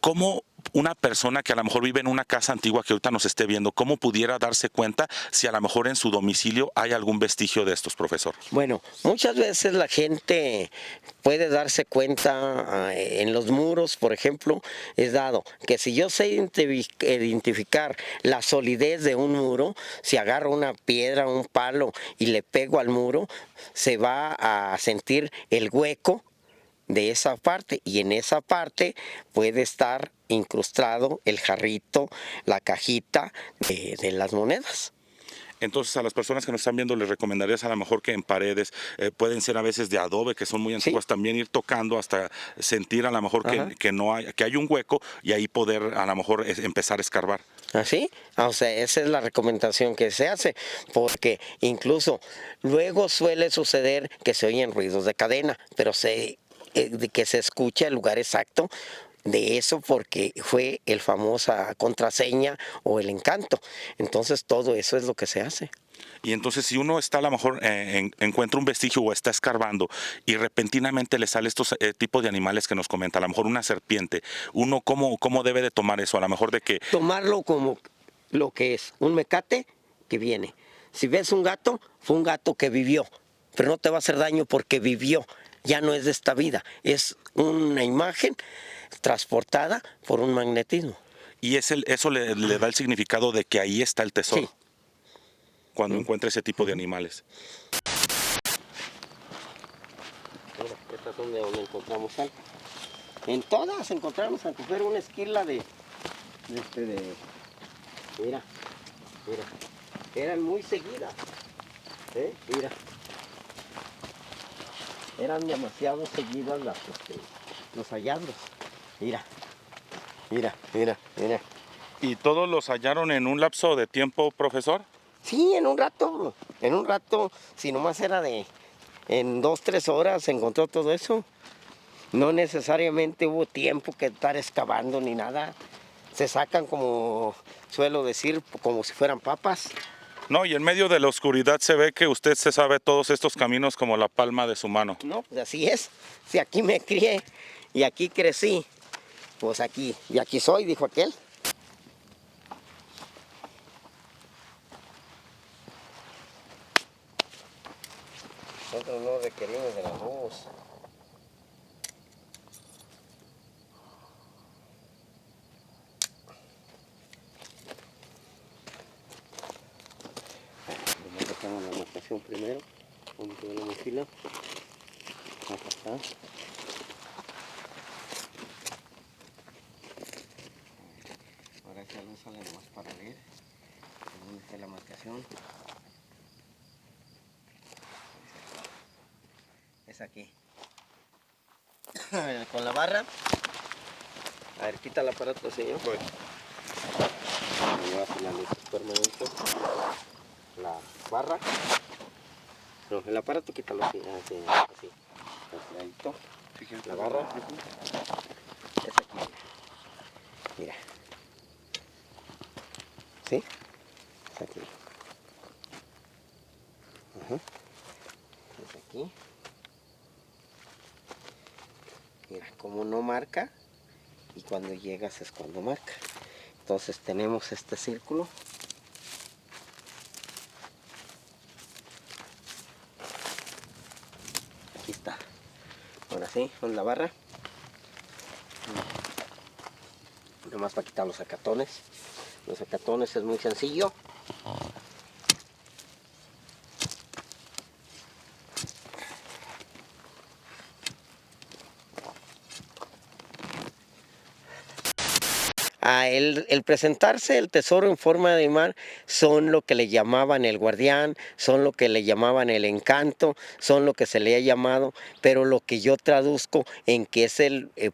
¿Cómo una persona que a lo mejor vive en una casa antigua que ahorita nos esté viendo, cómo pudiera darse cuenta si a lo mejor en su domicilio hay algún vestigio de estos, profesor? Bueno, muchas veces la gente puede darse cuenta en los muros, por ejemplo, es dado que si yo sé identificar la solidez de un muro, si agarro una piedra, un palo y le pego al muro, se va a sentir el hueco de esa parte, y en esa parte puede estar incrustado el jarrito, la cajita de las monedas. Entonces a las personas que nos están viendo les recomendarías a lo mejor que en paredes pueden ser a veces de adobe que son muy antiguas, Sí. también ir tocando hasta sentir a lo mejor que no hay, que hay un hueco y ahí poder a lo mejor empezar a escarbar. ¿Así? O sea, esa es la recomendación que se hace, porque incluso luego suele suceder que se oyen ruidos de cadena, pero de que se escucha el lugar exacto de eso porque fue el famosa contraseña o el encanto. Entonces todo eso es lo que se hace. Y entonces si uno está a lo mejor encuentra un vestigio o está escarbando y repentinamente le sale estos tipos de animales que nos comenta, a lo mejor una serpiente, uno cómo debe de tomar eso, a lo mejor de que Tomarlo como lo que es, un mecate que viene. Si ves un gato, fue un gato que vivió, pero no te va a hacer daño porque vivió, ya no es de esta vida, es una imagen transportada por un magnetismo. y eso le da el significado de que ahí está el tesoro. Sí. Cuando encuentra ese tipo de animales. Mira, estas son de donde encontramos algo. En todas encontramos a coger una esquila mira, mira, eran muy seguidas, mira, eran demasiado seguidas los hallazgos, mira, mira. ¿Y todos los hallaron en un lapso de tiempo, profesor? Sí, en un rato, si nomás era en 2, 3 horas se encontró todo eso. No necesariamente hubo tiempo que estar excavando ni nada. Se sacan, como suelo decir, como si fueran papas. No, y en medio de la oscuridad se ve que usted se sabe todos estos caminos como la palma de su mano. No, pues así es. Si aquí me crié y aquí crecí, pues aquí, y aquí soy, dijo aquel. Nosotros no requerimos de la luz. Dejamos la marcación primero. Vamos a ver la mochila. Acá está. Ahora esa luz sale nomás para ver dónde está la marcación. Es aquí. Con la barra. A ver, quita el aparato, señor. Voy. Me va a la luz permanente. La barra. No, el aparato quítalo así. Así. La barra. Es aquí. Mira. ¿Sí? Es aquí. Es aquí. Mira, como no marca, y cuando llegas es cuando marca. Entonces tenemos este círculo. Aquí está. Ahora sí, con la barra. Nomás para quitar los acatones. Los acatones es muy sencillo. El presentarse el tesoro en forma de mar son lo que le llamaban el guardián, son lo que le llamaban el encanto, son lo que se le ha llamado, pero lo que yo traduzco en que es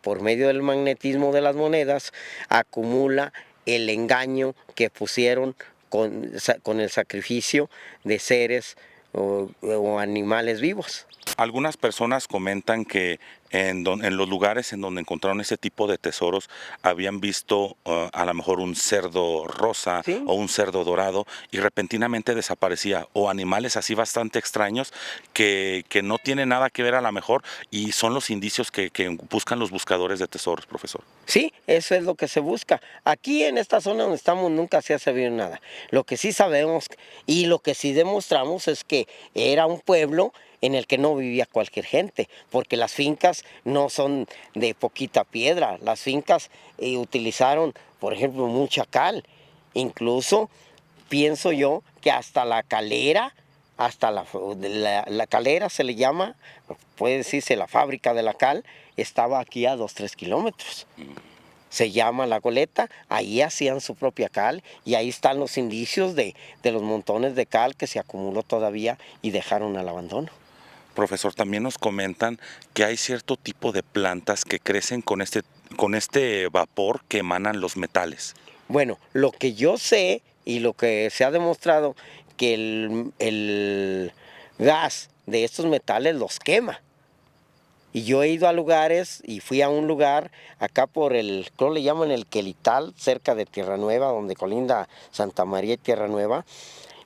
por medio del magnetismo de las monedas, acumula el engaño que pusieron con el sacrificio de seres o animales vivos. Algunas personas comentan que en los lugares en donde encontraron ese tipo de tesoros habían visto a lo mejor un cerdo rosa ¿Sí? o un cerdo dorado y repentinamente desaparecía, o animales así bastante extraños que no tienen nada que ver a lo mejor y son los indicios que buscan los buscadores de tesoros, profesor. Sí, eso es lo que se busca. Aquí en esta zona donde estamos nunca se ha sabido nada. Lo que sí sabemos y lo que sí demostramos es que era un pueblo en el que no vivía cualquier gente, porque las fincas no son de poquita piedra. Las fincas utilizaron, por ejemplo, mucha cal. Incluso pienso yo que hasta la calera, hasta la calera se le llama, puede decirse la fábrica de la cal, estaba aquí a 2, 3 kilómetros. se llama La Goleta, ahí hacían su propia cal y ahí están los indicios de los montones de cal que se acumuló todavía y dejaron al abandono. Profesor, también nos comentan que hay cierto tipo de plantas que crecen con este vapor que emanan los metales. Bueno, lo que yo sé y lo que se ha demostrado, que el gas de estos metales los quema. Y yo he ido a lugares y fui a un lugar acá por creo le llaman el Quelital, cerca de Tierra Nueva, donde colinda Santa María y Tierra Nueva.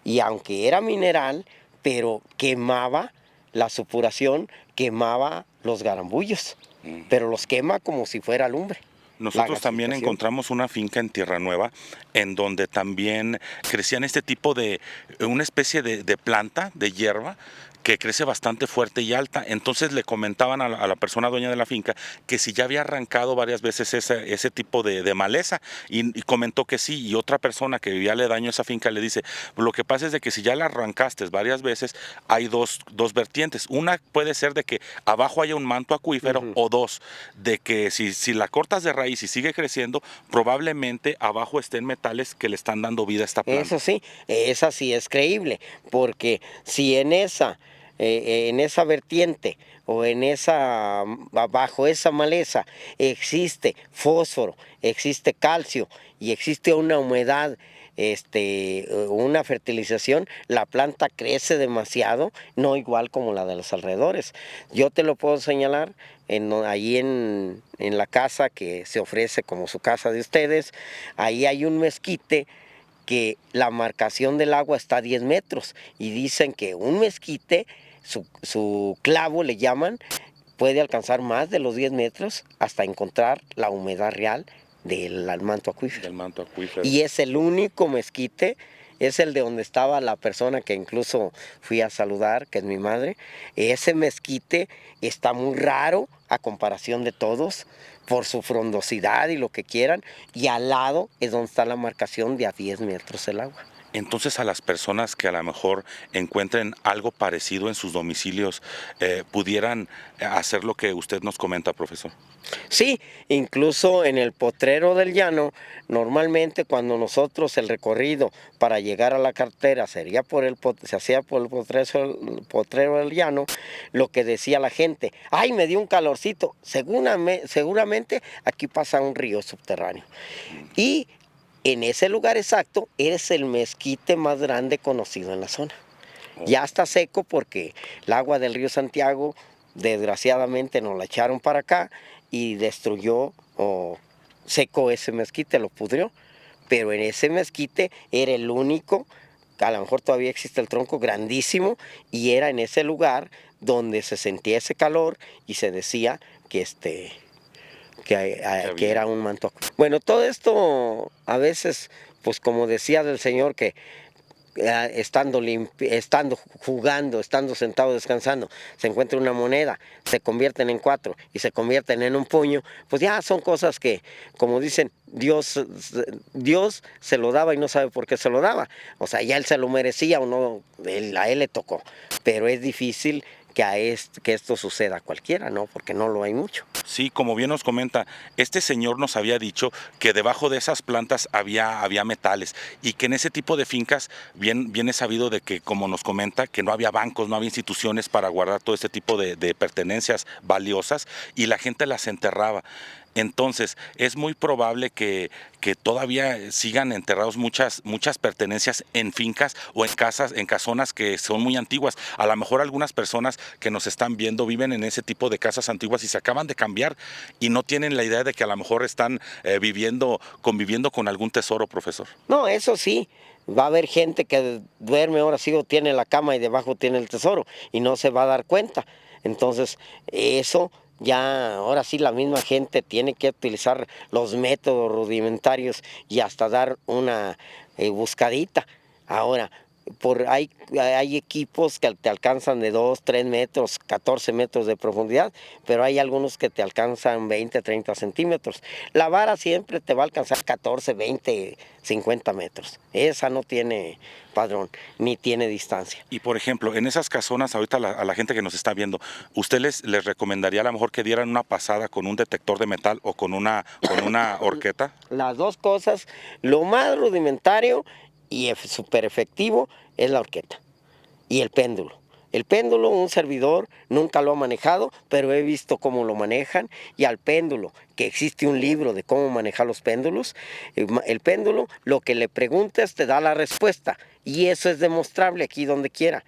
Y aunque era mineral, pero quemaba la supuración, quemaba los garambullos, pero los quema como si fuera lumbre. Nosotros también encontramos una finca en Tierra Nueva en donde también crecían este tipo de, una especie de planta, de hierba, que crece bastante fuerte y alta. Entonces le comentaban a la persona dueña de la finca que si ya había arrancado varias veces ese tipo de maleza y comentó que sí, y otra persona que vivía aledaño a esa finca le dice, lo que pasa es de que si ya la arrancaste varias veces, hay dos vertientes. Una puede ser de que abajo haya un manto acuífero, o dos, de que si la cortas de raíz y sigue creciendo, probablemente abajo estén metales que le están dando vida a esta planta. Eso sí, esa sí es creíble, porque si en esa vertiente o bajo esa maleza existe fósforo, existe calcio y existe una humedad, una fertilización, la planta crece demasiado, no igual como la de los alrededores. Yo te lo puedo señalar allí en la casa que se ofrece como su casa de ustedes, ahí hay un mezquite que la marcación del agua está a 10 metros y dicen que un mezquite, su clavo le llaman, puede alcanzar más de los 10 metros hasta encontrar la humedad real del manto acuífero. Y es el único mezquite, es el de donde estaba la persona que incluso fui a saludar, que es mi madre. Ese mezquite está muy raro a comparación de todos, por su frondosidad y lo que quieran, y al lado es donde está la marcación de a 10 metros el agua. Entonces a las personas que a lo mejor encuentren algo parecido en sus domicilios, ¿pudieran hacer lo que usted nos comenta, profesor? Sí, incluso en el Potrero del Llano, normalmente cuando nosotros el recorrido para llegar a la carretera se hacía por el Potrero del Llano, lo que decía la gente, ¡ay, me dio un calorcito! Seguramente aquí pasa un río subterráneo. Y en ese lugar exacto es el mezquite más grande conocido en la zona. Ya está seco porque el agua del río Santiago desgraciadamente nos la echaron para acá y destruyó o secó ese mezquite, lo pudrió. Pero en ese mezquite era el único, a lo mejor todavía existe el tronco grandísimo, y era en ese lugar donde se sentía ese calor y se decía que que era un manto. Bueno, todo esto a veces, pues como decía del Señor, que estando jugando, estando sentado descansando, se encuentra una moneda, se convierten en 4 y se convierten en un puño, pues ya son cosas que, como dicen, Dios se lo daba y no sabe por qué se lo daba. O sea, ya él se lo merecía o no, a él le tocó, pero es difícil que esto suceda a cualquiera, ¿no? Porque no lo hay mucho. Sí, como bien nos comenta, este señor nos había dicho que debajo de esas plantas había metales y que en ese tipo de fincas bien es sabido de que, como nos comenta, que no había bancos, no había instituciones para guardar todo este tipo de pertenencias valiosas y la gente las enterraba. Entonces, es muy probable que todavía sigan enterrados muchas pertenencias en fincas o en casas, en casonas que son muy antiguas. A lo mejor algunas personas que nos están viendo viven en ese tipo de casas antiguas y se acaban de cambiar y no tienen la idea de que a lo mejor están conviviendo con algún tesoro, profesor. No, eso sí. Va a haber gente que duerme ahora sí o tiene la cama y debajo tiene el tesoro y no se va a dar cuenta. Entonces, eso ya ahora sí la misma gente tiene que utilizar los métodos rudimentarios y hasta dar una buscadita. Ahora, Hay equipos que te alcanzan de 2, 3 metros, 14 metros de profundidad, pero hay algunos que te alcanzan 20, 30 centímetros. La vara siempre te va a alcanzar 14, 20, 50 metros. Esa no tiene padrón, ni tiene distancia. Y por ejemplo, en esas casonas, ahorita a la gente que nos está viendo, ¿usted les recomendaría a lo mejor que dieran una pasada con un detector de metal o con una horqueta? Las dos cosas, lo más rudimentario y súper efectivo es la horqueta y el péndulo. El péndulo, un servidor nunca lo ha manejado, pero he visto cómo lo manejan, y al péndulo, que existe un libro de cómo manejar los péndulos, el péndulo, lo que le preguntes te da la respuesta, y eso es demostrable aquí donde quiera.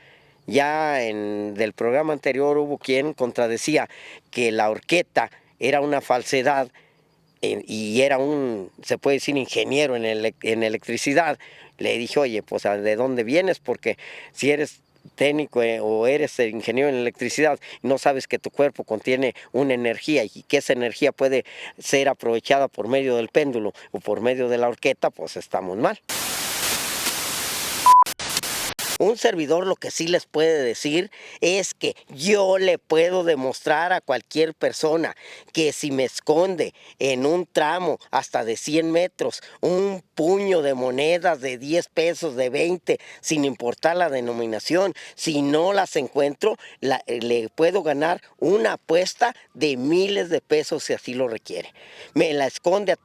Ya del programa anterior hubo quien contradecía que la horqueta era una falsedad, y era se puede decir, ingeniero en electricidad. Le dije, oye, pues ¿de dónde vienes? Porque si eres técnico o eres ingeniero en electricidad y no sabes que tu cuerpo contiene una energía y que esa energía puede ser aprovechada por medio del péndulo o por medio de la horqueta, pues estamos mal. Un servidor lo que sí les puede decir es que yo le puedo demostrar a cualquier persona que si me esconde en un tramo hasta de 100 metros un puño de monedas de 10 pesos, de 20, sin importar la denominación, si no las encuentro, le puedo ganar una apuesta de miles de pesos si así lo requiere. Me la esconde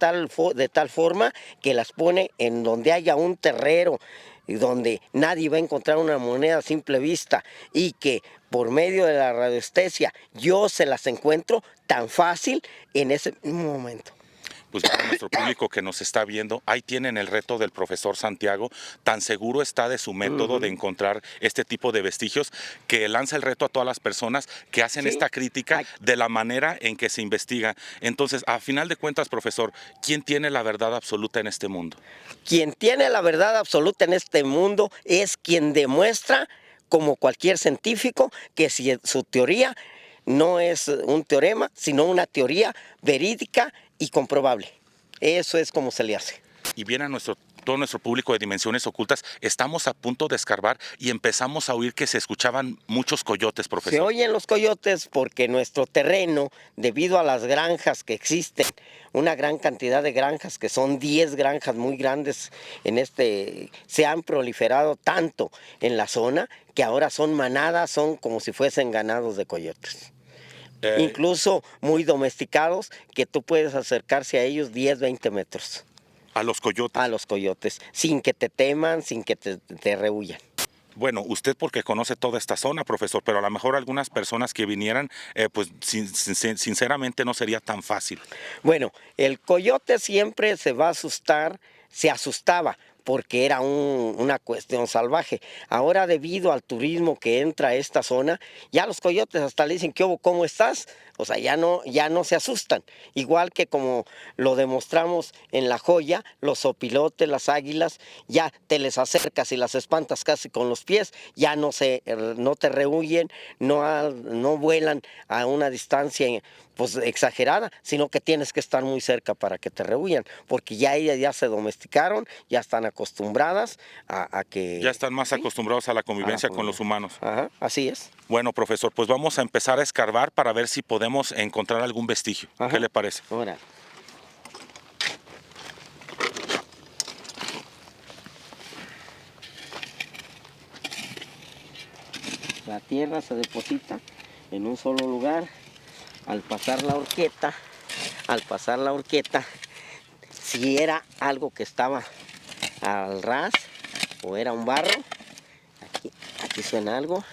de tal forma que las pone en donde haya un terrero, y donde nadie va a encontrar una moneda a simple vista, y que por medio de la radiestesia yo se las encuentro tan fácil en ese mismo momento. Pues para nuestro público que nos está viendo, ahí tienen el reto del profesor Santiago. Tan seguro está de su método de encontrar este tipo de vestigios, que lanza el reto a todas las personas que hacen esta crítica de la manera en que se investiga. Entonces, a final de cuentas, profesor, ¿quién tiene la verdad absoluta en este mundo? Quien tiene la verdad absoluta en este mundo es quien demuestra, como cualquier científico, que si su teoría no es un teorema, sino una teoría verídica y comprobable. Eso es como se le hace. Y viene a todo nuestro público de Dimensiones Ocultas, estamos a punto de escarbar y empezamos a oír que se escuchaban muchos coyotes, profesor. Se oyen los coyotes porque nuestro terreno, debido a las granjas que existen, una gran cantidad de granjas, que son 10 granjas muy grandes se han proliferado tanto en la zona que ahora son manadas, son como si fuesen ganados de coyotes. Incluso muy domesticados, que tú puedes acercarse a ellos 10, 20 metros. ¿A los coyotes? A los coyotes, sin que te teman, sin que te rehuyan. Bueno, usted porque conoce toda esta zona, profesor, pero a lo mejor algunas personas que vinieran, pues sinceramente no sería tan fácil. Bueno, el coyote siempre se va a asustar, se asustaba, porque era una cuestión salvaje. Ahora, debido al turismo que entra a esta zona, ya los coyotes hasta le dicen, ¿qué hubo? ¿Cómo estás? O sea, ya no se asustan. Igual que como lo demostramos en La Joya, los opilotes, las águilas, ya te les acercas y las espantas casi con los pies, ya no te rehuyen, no vuelan a una distancia pues exagerada, sino que tienes que estar muy cerca para que te rehuyan, porque ya ellas ya se domesticaron, ya están acostumbradas a que... Ya están más acostumbrados a la convivencia con los humanos. Ajá, así es. Bueno, profesor, pues vamos a empezar a escarbar para ver si podemos encontrar algún vestigio. Ajá. ¿Qué le parece? Ahora. La tierra se deposita en un solo lugar. Al pasar la horqueta, si era algo que estaba al ras o era un barro, aquí suena algo,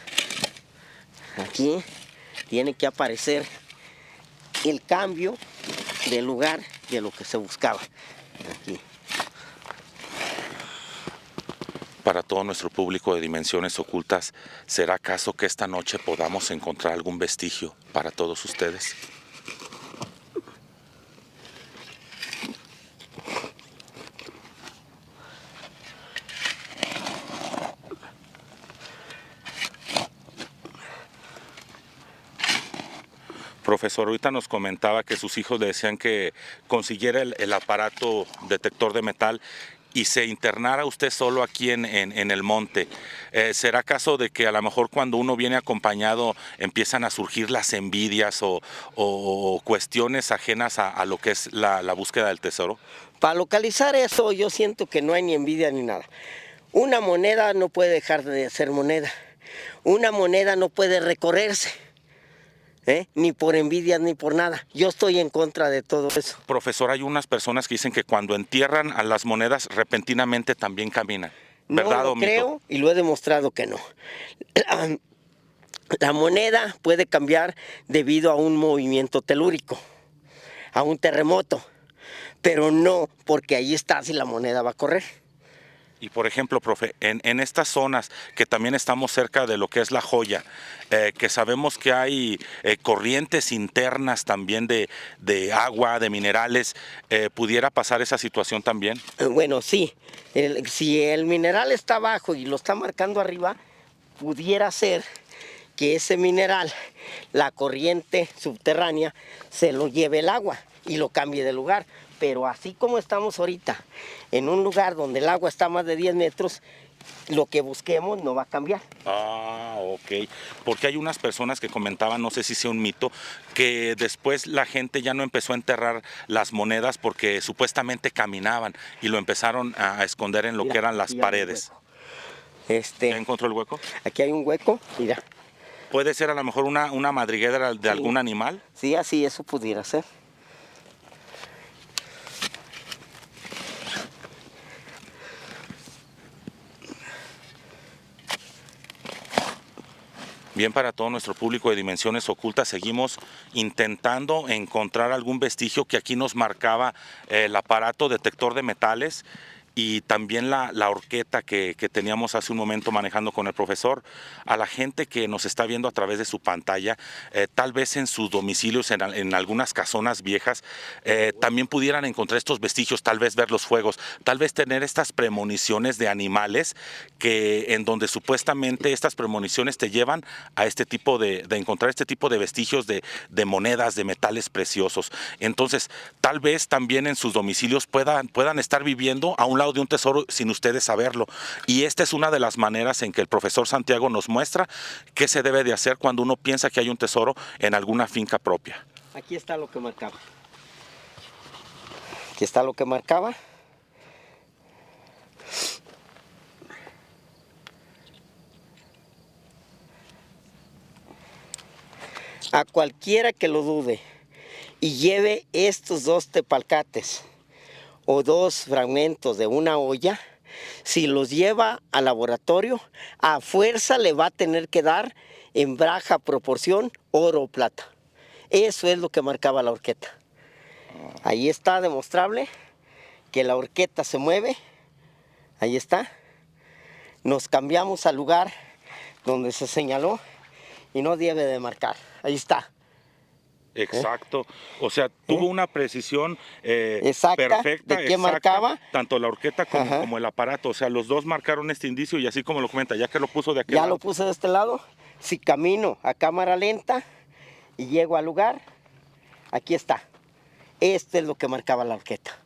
aquí tiene que aparecer el cambio de lugar de lo que se buscaba. Aquí. Para todo nuestro público de Dimensiones Ocultas, ¿será acaso que esta noche podamos encontrar algún vestigio para todos ustedes? Profesor, ahorita nos comentaba que sus hijos le decían que consiguiera el aparato detector de metal. y se internara usted solo aquí en el monte, ¿será caso de que a lo mejor cuando uno viene acompañado empiezan a surgir las envidias o cuestiones ajenas a lo que es la búsqueda del tesoro? Para localizar eso yo siento que no hay ni envidia ni nada. Una moneda no puede dejar de ser moneda. Una moneda no puede recorrerse, ni por envidia ni por nada. Yo estoy en contra de todo eso. Profesor, hay unas personas que dicen que cuando entierran a las monedas repentinamente también caminan. ¿Verdad No lo o mito? creo y lo he demostrado que no. La moneda puede cambiar debido a un movimiento telúrico, a un terremoto, pero no porque ahí está si la moneda va a correr. Y por ejemplo, profe, en estas zonas que también estamos cerca de lo que es La Joya, que sabemos que hay corrientes internas también de agua, de minerales, ¿pudiera pasar esa situación también? Bueno, sí, si el mineral está abajo y lo está marcando arriba, pudiera ser que ese mineral, la corriente subterránea, se lo lleve el agua y lo cambie de lugar. Pero así como estamos ahorita, en un lugar donde el agua está a más de 10 metros, lo que busquemos no va a cambiar. Ah, ok. Porque hay unas personas que comentaban, no sé si sea un mito, que después la gente ya no empezó a enterrar las monedas porque supuestamente caminaban y lo empezaron a esconder en lo Mira, que eran las aquí hay un paredes. hueco. ¿Ya encontró el hueco? Aquí hay un hueco, mira. ¿Puede ser a lo mejor una madriguera de algún animal? Sí, así eso pudiera ser. Bien, para todo nuestro público de Dimensiones Ocultas, seguimos intentando encontrar algún vestigio que aquí nos marcaba el aparato detector de metales y también la horqueta que teníamos hace un momento manejando con el profesor. A la gente que nos está viendo a través de su pantalla, tal vez en sus domicilios, en algunas casonas viejas, también pudieran encontrar estos vestigios, tal vez ver los fuegos, tal vez tener estas premoniciones de animales en donde supuestamente estas premoniciones te llevan a este tipo de encontrar este tipo de vestigios de monedas, de metales preciosos. Entonces, tal vez también en sus domicilios puedan estar viviendo a un lado de un tesoro sin ustedes saberlo. Y esta es una de las maneras en que el profesor Santiago nos muestra qué se debe de hacer cuando uno piensa que hay un tesoro en alguna finca propia. Aquí está lo que marcaba. Aquí está lo que marcaba. A cualquiera que lo dude y lleve estos dos tepalcates o dos fragmentos de una olla, si los lleva al laboratorio, a fuerza le va a tener que dar en baja proporción oro o plata. Eso es lo que marcaba la horqueta. Ahí está demostrable que la horqueta se mueve. Ahí está. Nos cambiamos al lugar donde se señaló y no debe de marcar. Ahí está. Exacto, o sea, tuvo una precisión Exacta, perfecta, de qué exacta, marcaba. tanto la horqueta como el aparato, o sea, los dos marcaron este indicio y así como lo comenta, ya que lo puso de aquel Ya lado. lo puse de este lado. Si camino a cámara lenta y llego al lugar, aquí está. Este es lo que marcaba la horqueta.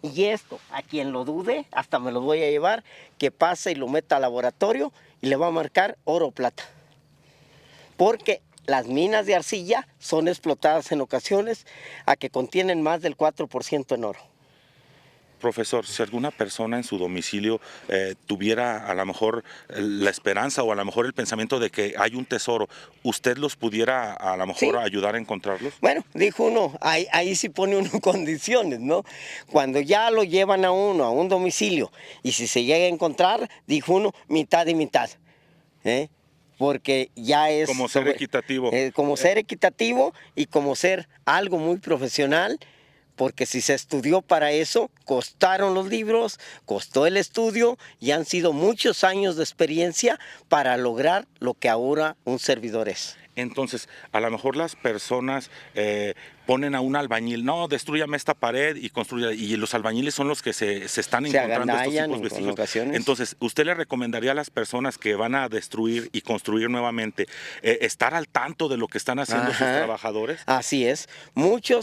Y esto, a quien lo dude, hasta me lo voy a llevar, que pase y lo meta al laboratorio y le va a marcar oro o plata. Porque las minas de arcilla son explotadas en ocasiones a que contienen más del 4% en oro. Profesor, si alguna persona en su domicilio tuviera a lo mejor la esperanza o a lo mejor el pensamiento de que hay un tesoro, ¿usted los pudiera a lo mejor ayudar a encontrarlos? Bueno, dijo uno, ahí sí pone uno condiciones, ¿no? Cuando ya lo llevan a uno a un domicilio y si se llega a encontrar, dijo uno, mitad y mitad, porque ya es... Como ser equitativo. Como ser equitativo y como ser algo muy profesional, porque si se estudió para eso, costaron los libros, costó el estudio y han sido muchos años de experiencia para lograr lo que ahora un servidor es. Entonces, a lo mejor las personas ponen a un albañil, no, destrúyame esta pared y construya, y los albañiles son los que se están encontrando estos tipos de vestigios. Entonces, ¿usted le recomendaría a las personas que van a destruir y construir nuevamente estar al tanto de lo que están haciendo sus trabajadores? Así es.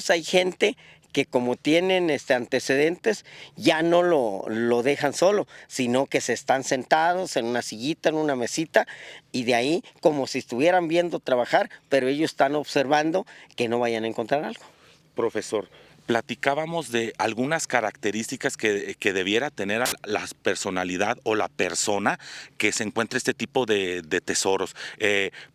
Hay gente que como tienen antecedentes, ya no lo dejan solo, sino que se están sentados en una sillita, en una mesita, y de ahí como si estuvieran viendo trabajar, pero ellos están observando que no vayan a encontrar algo. Profesor, platicábamos de algunas características que debiera tener la personalidad o la persona que se encuentre este tipo de tesoros.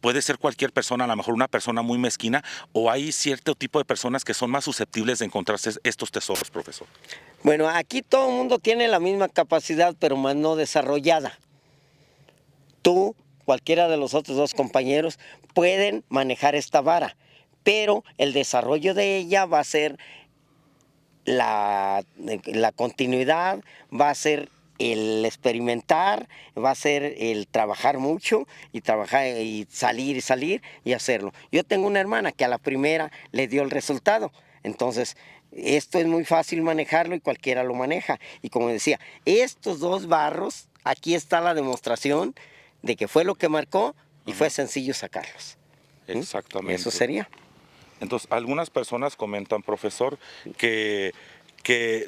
Puede ser cualquier persona, a lo mejor una persona muy mezquina, o hay cierto tipo de personas que son más susceptibles de encontrarse estos tesoros, profesor. Bueno, aquí todo el mundo tiene la misma capacidad, pero más no desarrollada. Tú, cualquiera de los otros dos compañeros, pueden manejar esta vara, pero el desarrollo de ella va a ser la continuidad, va a ser el experimentar, va a ser el trabajar mucho y trabajar y salir y hacerlo. Yo tengo una hermana que a la primera le dio el resultado, entonces esto es muy fácil manejarlo y cualquiera lo maneja. Y como decía, estos dos barros, aquí está la demostración de que fue lo que marcó y fue sencillo sacarlos. Exactamente. Eso sería. Entonces, algunas personas comentan, profesor, que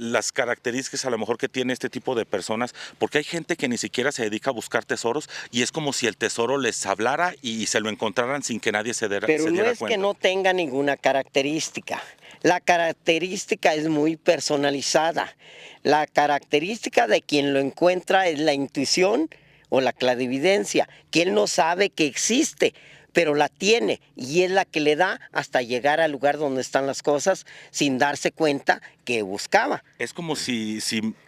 las características a lo mejor que tiene este tipo de personas, porque hay gente que ni siquiera se dedica a buscar tesoros y es como si el tesoro les hablara y se lo encontraran sin que nadie se diera cuenta. Pero no es que no tenga ninguna característica. La característica es muy personalizada. La característica de quien lo encuentra es la intuición o la clarividencia, que él no sabe que existe, pero la tiene y es la que le da hasta llegar al lugar donde están las cosas sin darse cuenta que buscaba. Es como si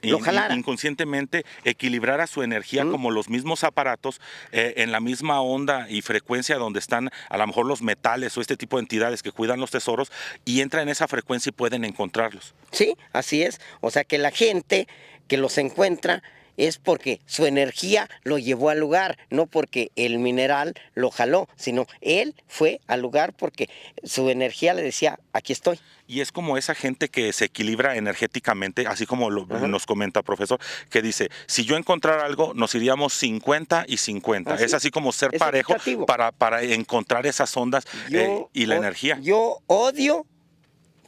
lo jalara. Inconscientemente equilibrara su energía como los mismos aparatos en la misma onda y frecuencia donde están a lo mejor los metales o este tipo de entidades que cuidan los tesoros y entra en esa frecuencia y pueden encontrarlos. Sí, así es. O sea que la gente que los encuentra es porque su energía lo llevó al lugar, no porque el mineral lo jaló, sino él fue al lugar porque su energía le decía, aquí estoy. Y es como esa gente que se equilibra energéticamente, así como nos comenta, profesor, que dice, si yo encontrara algo, nos iríamos 50 y 50. Es así como ser es parejo para encontrar esas ondas y la energía. Yo odio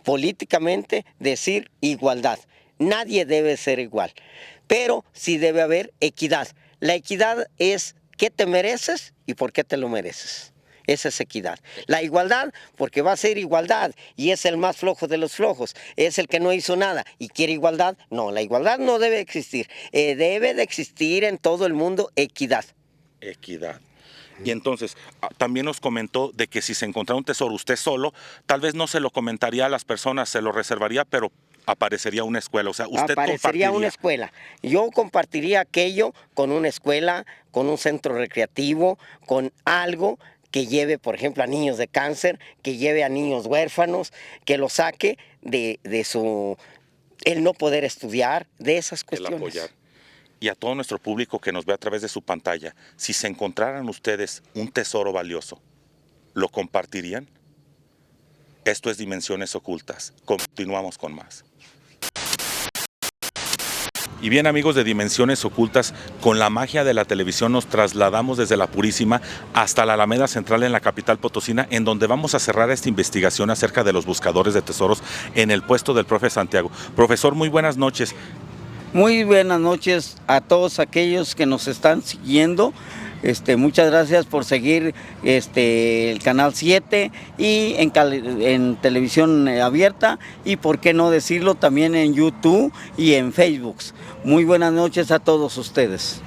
políticamente decir igualdad. Nadie debe ser igual, pero sí debe haber equidad. La equidad es qué te mereces y por qué te lo mereces. Esa es equidad. La igualdad, porque va a ser igualdad y es el más flojo de los flojos, es el que no hizo nada y quiere igualdad. No, la igualdad no debe existir. Debe de existir en todo el mundo equidad. Equidad. Y entonces, también nos comentó de que si se encontrara un tesoro usted solo, tal vez no se lo comentaría a las personas, se lo reservaría, pero aparecería una escuela. O sea, usted aparecería una escuela. Yo compartiría aquello con una escuela, con un centro recreativo, con algo que lleve, por ejemplo, a niños de cáncer, que lleve a niños huérfanos, que lo saque de el no poder estudiar, de esas cuestiones. El apoyar. Y a todo nuestro público que nos ve a través de su pantalla, si se encontraran ustedes un tesoro valioso, ¿lo compartirían? Esto es Dimensiones Ocultas. Continuamos con más. Y bien, amigos de Dimensiones Ocultas, con la magia de la televisión nos trasladamos desde la Purísima hasta la Alameda Central en la capital potosina, en donde vamos a cerrar esta investigación acerca de los buscadores de tesoros en el puesto del profe Santiago. Profesor, muy buenas noches. Muy buenas noches a todos aquellos que nos están siguiendo. Muchas gracias por seguir el Canal 7 y en televisión abierta y por qué no decirlo también en YouTube y en Facebook. Muy buenas noches a todos ustedes.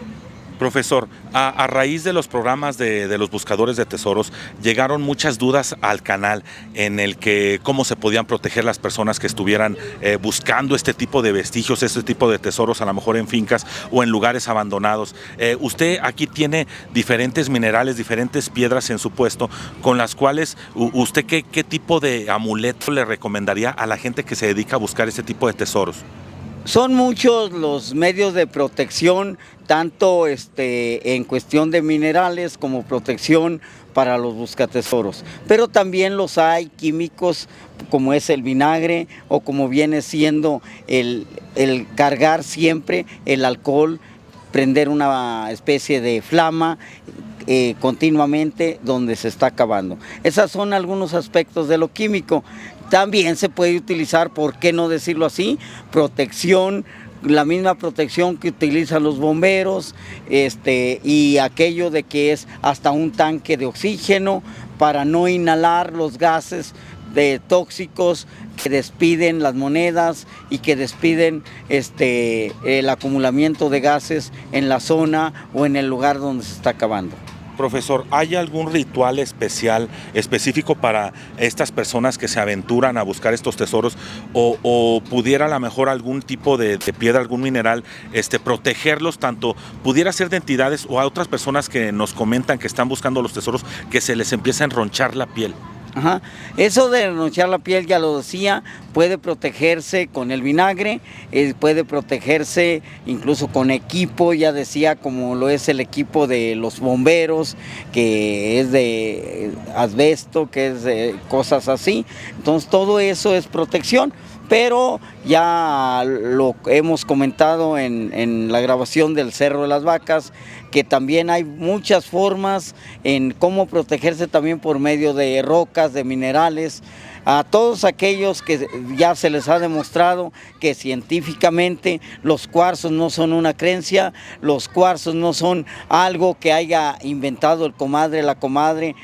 Profesor, a raíz de los programas de los buscadores de tesoros, llegaron muchas dudas al canal en el que cómo se podían proteger las personas que estuvieran buscando este tipo de vestigios, este tipo de tesoros, a lo mejor en fincas o en lugares abandonados. Usted aquí tiene diferentes minerales, diferentes piedras en su puesto, con las cuales usted ¿qué tipo de amuleto le recomendaría a la gente que se dedica a buscar este tipo de tesoros? Son muchos los medios de protección, tanto en cuestión de minerales como protección para los buscatesoros. Pero también los hay químicos como es el vinagre o como viene siendo el cargar siempre el alcohol, prender una especie de flama continuamente donde se está acabando. Esos son algunos aspectos de lo químico. También se puede utilizar, ¿por qué no decirlo así? Protección, la misma protección que utilizan los bomberos, y aquello de que es hasta un tanque de oxígeno para no inhalar los gases tóxicos que despiden las monedas y que despiden el acumulamiento de gases en la zona o en el lugar donde se está cavando. Profesor, ¿hay algún ritual específico para estas personas que se aventuran a buscar estos tesoros o pudiera a lo mejor algún tipo de piedra, algún mineral, protegerlos, tanto pudiera ser de entidades o a otras personas que nos comentan que están buscando los tesoros que se les empieza a enronchar la piel? Ajá. Eso de enronchar la piel, ya lo decía, puede protegerse con el vinagre, puede protegerse incluso con equipo, ya decía, como lo es el equipo de los bomberos, que es de asbesto, que es de cosas así. Entonces todo eso es protección. Pero ya lo hemos comentado en la grabación del Cerro de las Vacas, que también hay muchas formas en cómo protegerse también por medio de rocas, de minerales. A todos aquellos que ya se les ha demostrado que científicamente los cuarzos no son una creencia, los cuarzos no son algo que haya inventado el comadre, la comadre,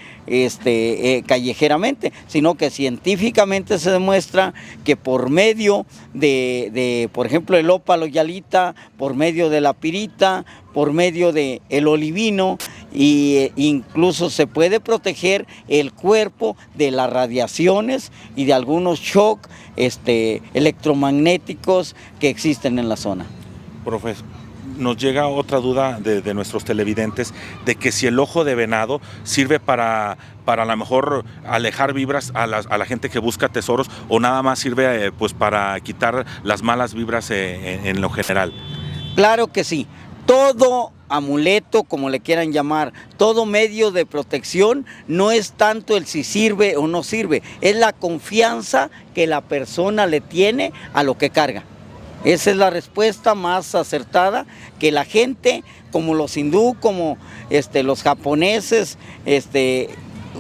callejeramente, sino que científicamente se demuestra que por medio de por ejemplo, el ópalo yalita, por medio de la pirita, por medio de el olivino, e incluso se puede proteger el cuerpo de las radiaciones y de algunos shock electromagnéticos que existen en la zona. Profesor, nos llega otra duda de nuestros televidentes, de que si el ojo de venado sirve para a lo mejor alejar vibras a la gente que busca tesoros, o nada más sirve pues para quitar las malas vibras en lo general. Claro que sí. Todo amuleto, como le quieran llamar, todo medio de protección, no es tanto el si sirve o no sirve, es la confianza que la persona le tiene a lo que carga. Esa es la respuesta más acertada, que la gente, como los hindú, como los japoneses,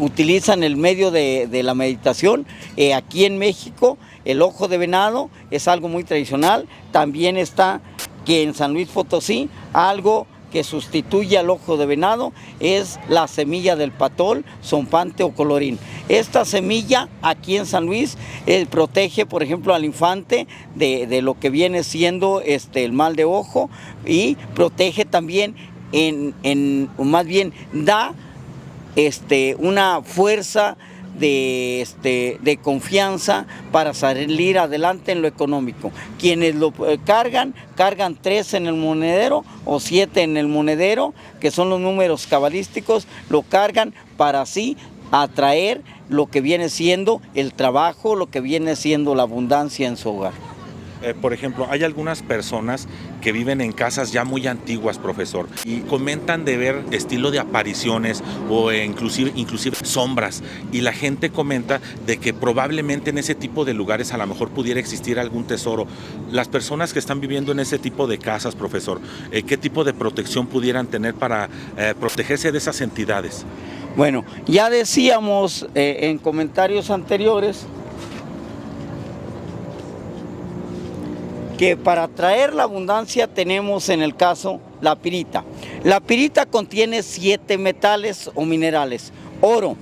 utilizan el medio de la meditación. Aquí en México el ojo de venado es algo muy tradicional. También está que en San Luis Potosí algo que sustituye al ojo de venado es la semilla del patol, zompante o colorín. Esta semilla aquí en San Luis protege, por ejemplo, al infante de lo que viene siendo el mal de ojo, y protege también, más bien da una fuerza de confianza para salir adelante en lo económico. Quienes lo cargan 3 en el monedero o 7 en el monedero, que son los números cabalísticos, lo cargan para así atraer lo que viene siendo el trabajo, lo que viene siendo la abundancia en su hogar. Por ejemplo, hay algunas personas que viven en casas ya muy antiguas, profesor, y comentan de ver estilo de apariciones o inclusive sombras, y la gente comenta de que probablemente en ese tipo de lugares a lo mejor pudiera existir algún tesoro. Las personas que están viviendo en ese tipo de casas, profesor, ¿qué tipo de protección pudieran tener para protegerse de esas entidades? Bueno, ya decíamos en comentarios anteriores que para atraer la abundancia tenemos en el caso la pirita. La pirita contiene 7 metales o minerales: oro,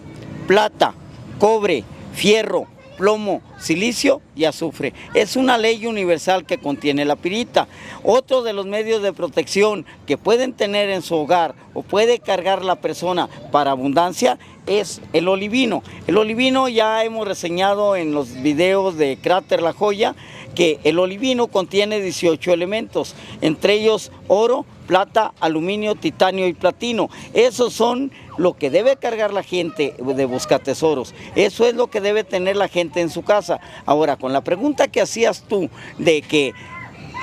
plata, cobre, fierro, plomo, silicio y azufre. Es una ley universal que contiene la pirita. Otro de los medios de protección que pueden tener en su hogar o puede cargar la persona para abundancia es el olivino. El olivino ya hemos reseñado en los videos de Cráter La Joya que el olivino contiene 18 elementos, entre ellos oro, plata, aluminio, titanio y platino. Esos son lo que debe cargar la gente de buscatesoros. Eso es lo que debe tener la gente en su casa. Ahora, con la pregunta que hacías tú de que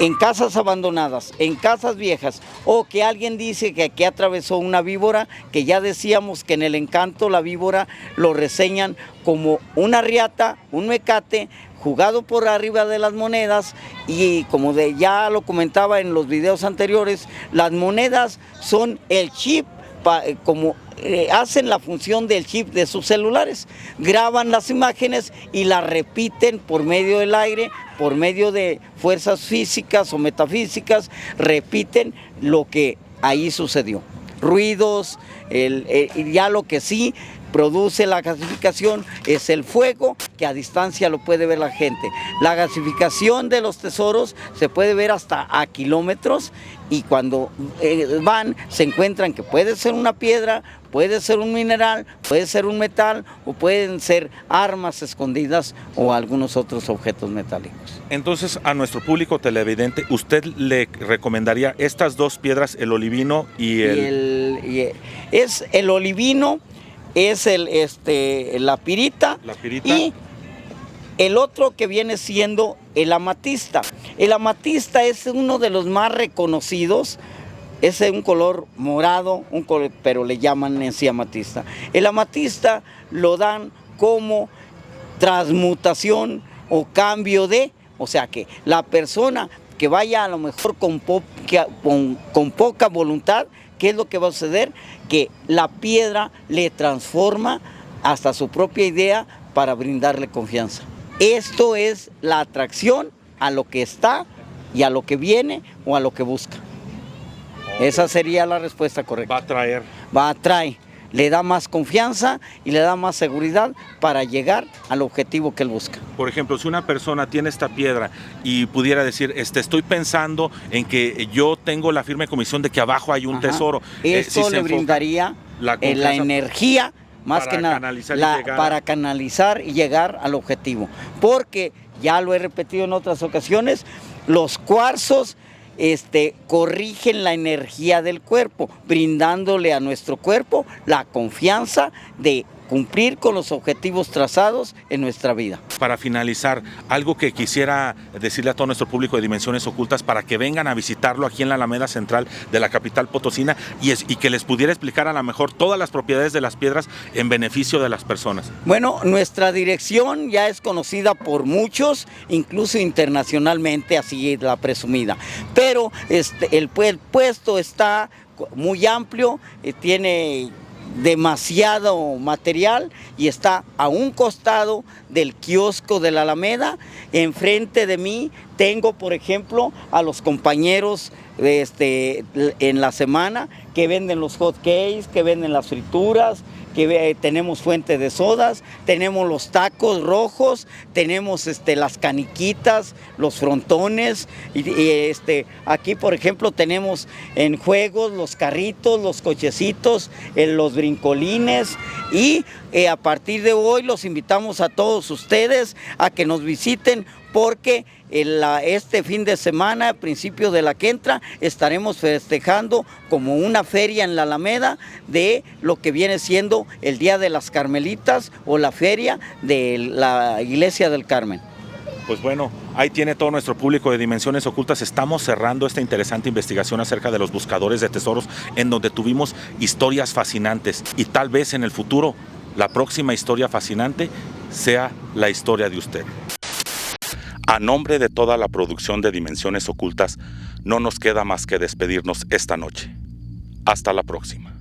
en casas abandonadas, en casas viejas, o que alguien dice que aquí atravesó una víbora, que ya decíamos que en el encanto la víbora lo reseñan como una riata, un mecate, jugado por arriba de las monedas, y como ya lo comentaba en los videos anteriores, las monedas son el chip hacen la función del chip de sus celulares, graban las imágenes y las repiten por medio del aire, por medio de fuerzas físicas o metafísicas, repiten lo que ahí sucedió. Ruidos, ya lo que sí produce la gasificación es el fuego, que a distancia lo puede ver la gente. La gasificación de los tesoros se puede ver hasta a kilómetros, y cuando van se encuentran que puede ser una piedra, puede ser un mineral, puede ser un metal, o pueden ser armas escondidas o algunos otros objetos metálicos. Entonces, a nuestro público televidente, ¿usted le recomendaría estas dos piedras, el olivino y es el olivino, es la pirita, y el otro que viene siendo el amatista. El amatista es uno de los más reconocidos, es un color morado, pero le llaman en sí amatista. El amatista lo dan como transmutación o cambio de, o sea que la persona que vaya a lo mejor con poca voluntad, ¿qué es lo que va a suceder? Que la piedra le transforma hasta su propia idea para brindarle confianza. Esto es la atracción a lo que está y a lo que viene o a lo que busca. Esa sería la respuesta correcta. Va a atraer, le da más confianza y le da más seguridad para llegar al objetivo que él busca. Por ejemplo, si una persona tiene esta piedra y pudiera decir, estoy pensando en que yo tengo la firme convicción de que abajo hay un tesoro. Esto le brindaría la energía, más que nada, para canalizar y llegar al objetivo. Porque, ya lo he repetido en otras ocasiones, los cuarzos corrigen la energía del cuerpo, brindándole a nuestro cuerpo la confianza de cumplir con los objetivos trazados en nuestra vida. Para finalizar, algo que quisiera decirle a todo nuestro público de Dimensiones Ocultas para que vengan a visitarlo aquí en la Alameda Central de la capital potosina y que les pudiera explicar a lo mejor todas las propiedades de las piedras en beneficio de las personas. Bueno, nuestra dirección ya es conocida por muchos, incluso internacionalmente, así es la presumida. Pero el puesto está muy amplio, tiene demasiado material y está a un costado del kiosco de la Alameda. Enfrente de mí tengo, por ejemplo, a los compañeros en la semana que venden los hot cakes, que venden las frituras, que tenemos fuente de sodas, tenemos los tacos rojos, tenemos las caniquitas, los frontones, y aquí por ejemplo tenemos en juegos los carritos, los cochecitos, los brincolines, y a partir de hoy los invitamos a todos ustedes a que nos visiten, porque este fin de semana, a principio de la que entra, estaremos festejando como una feria en la Alameda de lo que viene siendo el Día de las Carmelitas o la feria de la Iglesia del Carmen. Pues bueno, ahí tiene todo nuestro público de Dimensiones Ocultas. Estamos cerrando esta interesante investigación acerca de los buscadores de tesoros, en donde tuvimos historias fascinantes, y tal vez en el futuro la próxima historia fascinante sea la historia de usted. A nombre de toda la producción de Dimensiones Ocultas, no nos queda más que despedirnos esta noche. Hasta la próxima.